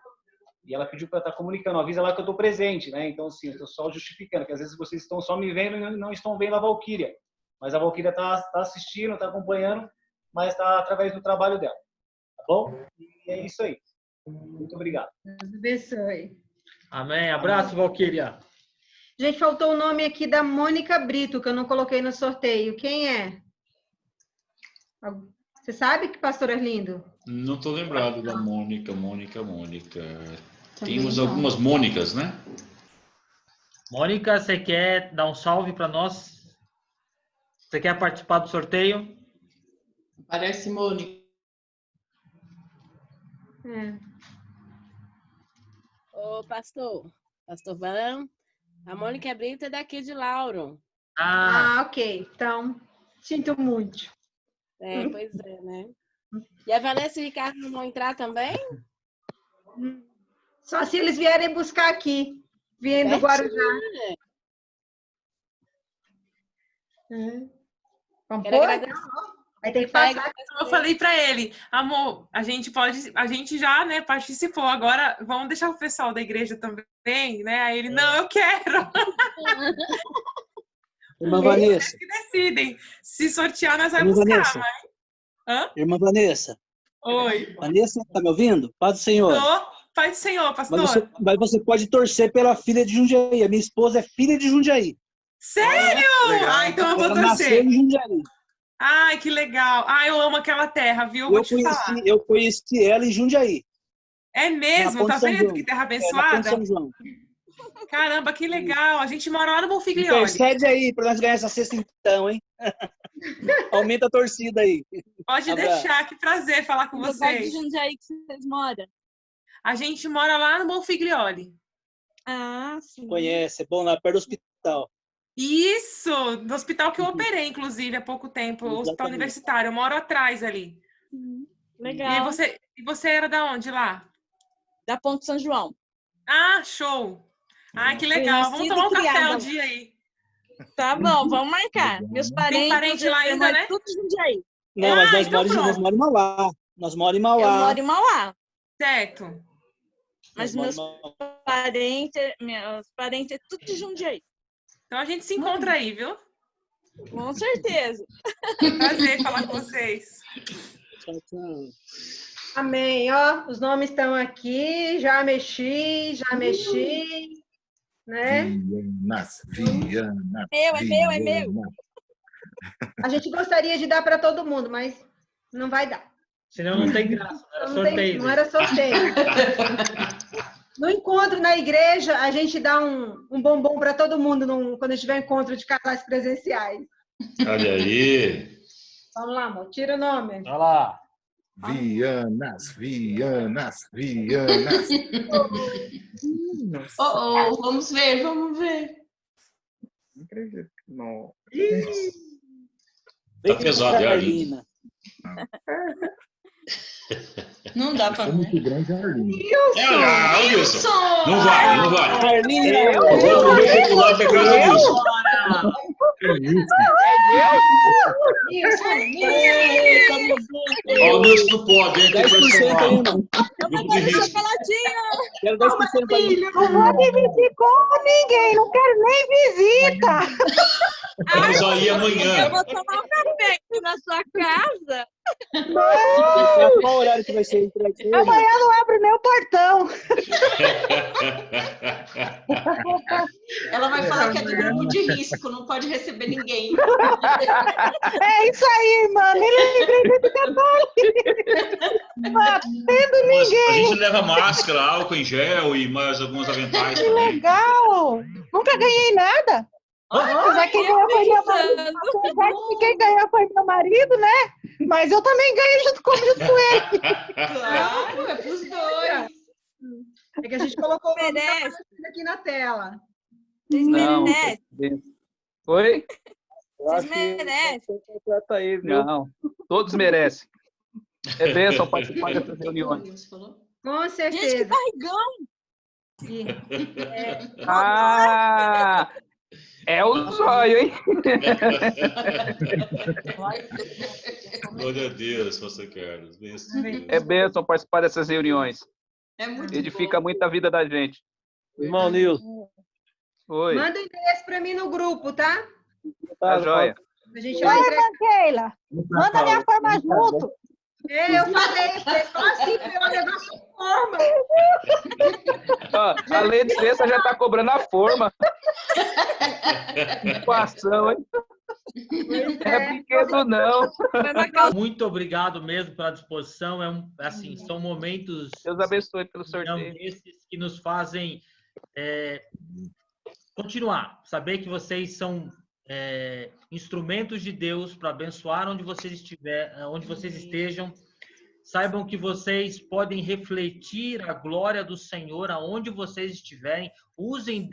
E ela pediu para estar comunicando, avisa lá que eu estou presente, né? Então, assim, eu estou só justificando, que às vezes vocês estão só me vendo e não estão vendo a Valquíria. Mas a Valquíria está assistindo, está acompanhando, mas está através do trabalho dela. Tá bom? E é isso aí. Muito obrigado. Deus abençoe. Amém. Abraço, Valquíria. Gente, faltou o nome aqui da Mônica Brito, que eu não coloquei no sorteio. Quem é? Você sabe que, pastor Arlindo? Não estou lembrado da Mônica. Temos algumas Mônicas, né? Mônica, você quer dar um salve para nós? Você quer participar do sorteio? Parece Mônica. Ô, pastor Varão, a Mônica Brito é daqui de Lauro. Ok. Então, sinto muito. Pois é, né? E a Vanessa e o Ricardo não vão entrar também? Só se eles vierem buscar aqui, vindo do Guarujá. Vamos pôr? Vai ter que passar. Eu falei para ele, amor, a gente já, né, participou, agora vamos deixar o pessoal da igreja também, né? Aí ele, não, eu quero. Irmã Vanessa. Eles que decidem. Se sortear, nós vamos buscar, Vanessa. Hã? Irmã Vanessa. Oi. Vanessa, tá me ouvindo? Paz do Senhor. Paz do Senhor, pastor. Mas você pode torcer pela filha de Jundiaí. A minha esposa é filha de Jundiaí. Sério? Então eu vou Ela torcer. nasceu em Jundiaí. Ai, que legal. Eu amo aquela terra, viu? Eu conheci ela em Jundiaí. É mesmo? Tá vendo que terra abençoada? São João. Caramba, que legal. A gente mora lá no Bonfiglioli. Intercede aí para nós ganhar essa cesta então, hein? Aumenta a torcida aí. Pode deixar, que prazer falar com vocês. De Jundiaí que vocês moram? A gente mora lá no Bonfiglioli. Sim. Conhece, é bom lá perto do hospital. Isso, do hospital que eu operei, inclusive, há pouco tempo, o hospital universitário. Eu moro atrás ali. Legal. E você era da onde lá? Da Ponte São João. Show. Que legal. Vamos tomar um café um dia aí. Tá bom, vamos marcar. Meus parentes. Tem parente lá ainda, né? Tudo Jundiaí. Não, mas nós moramos em Mauá. Nós moramos em Mauá. Eu moro em Mauá. Certo. Mas meus parentes é tudo de Jundiaí. Então a gente se encontra aí, viu? Com certeza. Prazer falar com vocês. Tchau, tchau. Amém. Ó, os nomes estão aqui. Já mexi, né? Viana. É meu. A gente gostaria de dar para todo mundo, mas não vai dar. Senão não tem graça, não era sorteio. Não era sorteio. No encontro na igreja, a gente dá um bombom para todo mundo quando tiver encontro de casais presenciais. Olha aí. Vamos lá, amor. Tira o nome. Olha lá. Vianas. Vamos ver. Não acredito. Não. Tá pesado, Arlindo. Não dá pra ver. Muito grande, Arlindo. Wilson! Não vai. Arlindo! Eu vou pro meu popular pra casa do Wilson. Ó, o Wilson não pode, hein? Tem que participar. Grupo de risco. Quero 10% aí. Não vou dividir com ninguém, não quero nem visita. Vamos aí amanhã. Eu vou tomar um café aqui na sua casa. Qual horário que vai ser entregue? Amanhã não abre nem o portão. Ela vai falar que é do grupo de risco, não pode receber ninguém. É isso aí, irmã. Nem lembrei desse detalhe. Não atendo ninguém. A gente leva máscara, álcool em gel e mais alguns aventais Que também. legal. Nunca ganhei nada. Apesar que quem ganhou foi meu marido. Apesar que quem ganhou foi meu marido, né? Mas eu também ganhei junto com ele. Claro, é pros dois. É que a gente colocou o Merece. aqui na tela. Vocês Não. merecem. Oi? Vocês merecem. Não. Todos merecem. É bênção participar dessas reuniões. Com certeza. Gente, que barrigão. Ah! É o zóio, hein? Glória a Deus, pastor Carlos. É bênção participar dessas reuniões. É muito Edifica muito a vida da gente. Irmão Nilson. Oi. Manda o endereço para mim no grupo, tá? Tá joia. A gente vai Oi, entregar. irmã Keila. Manda minha forma junto. Eu falei, só assim, pelo negócio de forma. Ó, além de ser, já tá cobrando a forma. Situação, hein? É brinquedo, não. Muito obrigado mesmo pela disposição. Assim, são momentos. Deus abençoe pelo sorteio. Esses que nos fazem continuar. Saber que vocês são instrumentos de Deus para abençoar onde vocês estejam. Saibam que vocês podem refletir a glória do Senhor aonde vocês estiverem. Usem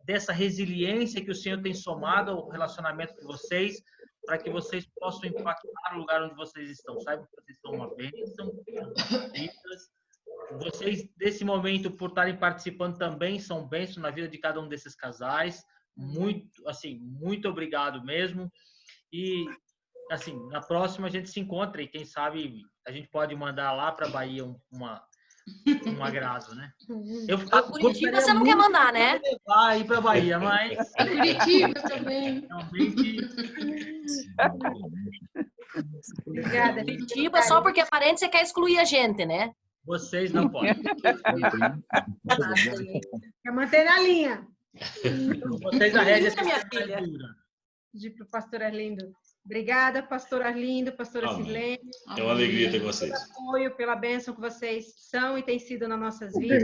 dessa resiliência que o Senhor tem somado ao relacionamento de vocês, para que vocês possam impactar o lugar onde vocês estão. Saibam que vocês são uma bênção. Vocês, nesse momento, por estarem participando também, são bênçãos na vida de cada um desses casais. Muito obrigado mesmo. E, assim, na próxima a gente se encontra e quem sabe a gente pode mandar lá para a Bahia um agrado, né? Pra Curitiba você não quer mandar, né? Vai ir para a Bahia, mas... Curitiba também. Realmente... Obrigada. Curitiba só porque é parente você quer excluir a gente, né? Vocês não podem. Quer manter na linha. Vocês a rédea minha filha. Pedir para o pastor Arlindo. Obrigada, pastor Arlindo, pastora Silene. É uma alegria ter vocês. Pelo apoio, pela bênção que vocês são e têm sido nas nossas vidas.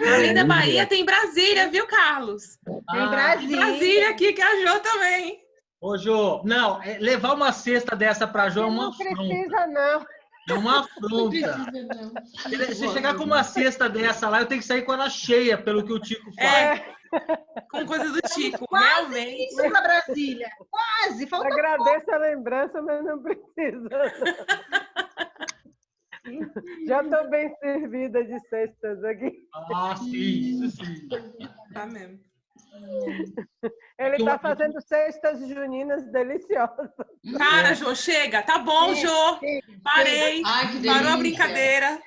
Além da Bahia, tem Brasília, viu, Carlos? Tem Brasília. Brasília aqui, que a Jô também. Ô, Jô, não, levar uma cesta dessa pra Jô é uma Não afronta. precisa, não. É uma afronta. Se chegar com uma cesta dessa lá, eu tenho que sair com ela cheia, pelo que o Tico faz. Com coisa do Tico, Quase realmente. isso para Brasília. Quase, falta Agradeço a lembrança, mas não precisa. Já estou bem servida de cestas aqui. Ah, sim, isso sim. Tá mesmo. Ele está fazendo cestas juninas deliciosas. Para, Jô, chega. Tá bom, Jô. Parei. Ai, que Parou a delícia. brincadeira.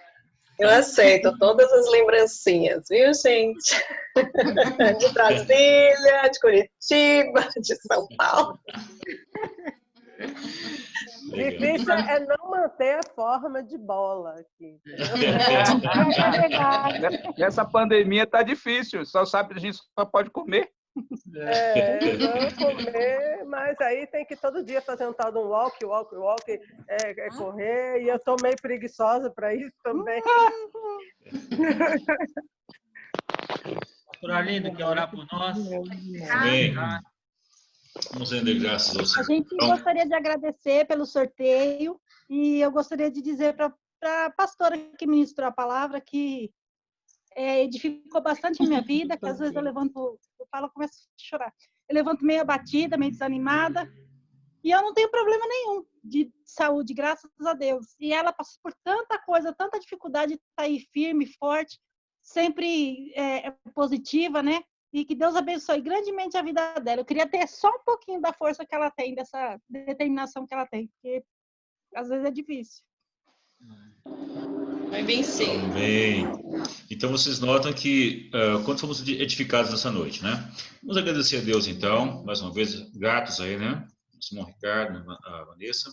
Eu aceito todas as lembrancinhas, viu, gente? De Brasília, de Curitiba, de São Paulo. Difícil é não manter a forma de bola aqui. Nessa pandemia tá difícil, só sabe, a gente só pode comer. Vamos comer, mas aí tem que todo dia fazer um tal de um walk, correr, e eu tô meio preguiçosa para isso também. Pastor Arlindo, quer orar por nós? Amém. Vamos render graças ao Senhor. A gente gostaria de agradecer pelo sorteio e eu gostaria de dizer para a pastora que ministrou a palavra que edificou bastante a minha vida, que às vezes eu começo a chorar. Eu levanto meio abatida, meio desanimada, e eu não tenho problema nenhum de saúde, graças a Deus. E ela passou por tanta coisa, tanta dificuldade de estar aí firme, forte, sempre positiva, né? E que Deus abençoe grandemente a vida dela. Eu queria ter só um pouquinho da força que ela tem, dessa determinação que ela tem, porque às vezes é difícil. Vai vencer. Amém. Então, vocês notam que quando fomos edificados nessa noite, né? Vamos agradecer a Deus, então, mais uma vez, gratos aí, né? Nosso irmão Ricardo, a Vanessa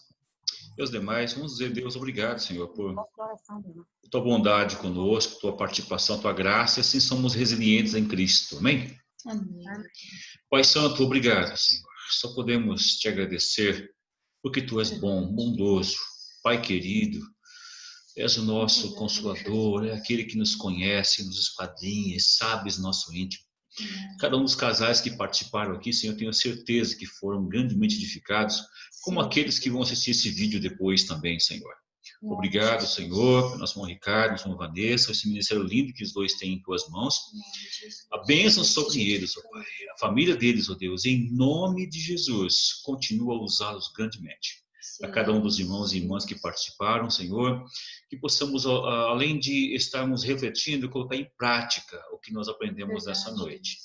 e os demais. Vamos dizer, Deus, obrigado, Senhor, por tua bondade conosco, tua participação, tua graça, e assim somos resilientes em Cristo. Amém? Amém. Pai Santo, obrigado, Senhor. Só podemos te agradecer porque tu és bom, bondoso, Pai querido. És o nosso Consolador, é aquele que nos conhece, nos esquadrinha, sabes nosso íntimo. Cada um dos casais que participaram aqui, Senhor, eu tenho certeza que foram grandemente edificados, como aqueles que vão assistir esse vídeo depois também, Senhor. Obrigado, Senhor, nosso irmão Ricardo, nossa irmã Vanessa, esse ministério lindo que os dois têm em tuas mãos. A bênção sobre eles, ó Pai, a família deles, ó Deus, em nome de Jesus, continua a usá-los grandemente. A cada um dos irmãos e irmãs que participaram, Senhor, que possamos, além de estarmos refletindo, colocar em prática o que nós aprendemos nessa noite.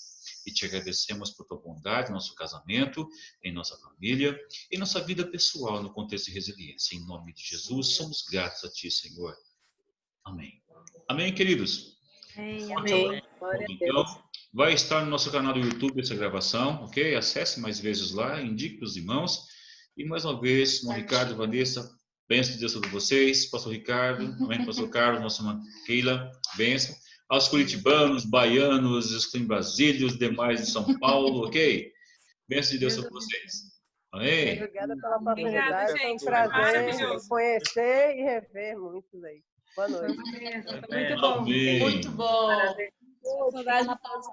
E te agradecemos por tua bondade, nosso casamento, em nossa família, em nossa vida pessoal, no contexto de resiliência. Em nome de Jesus, somos gratos a ti, Senhor. Amém. Amém, queridos? Amém. Então, vai estar no nosso canal do YouTube essa gravação, ok? Acesse mais vezes lá, indique para os irmãos. E mais uma vez, irmão Ricardo, Vanessa, bênção de Deus sobre vocês. Pastor Ricardo, amém, Pastor Carlos, nossa irmã Keila, bênção. Aos curitibanos, baianos, os em Brasília, os demais de São Paulo, ok? Bênção de Deus sobre vocês. Amém? Obrigada pela oportunidade, foi um prazer conhecer e rever muitos aí. Boa noite. Muito bom. Muito bom. Saudade de todos.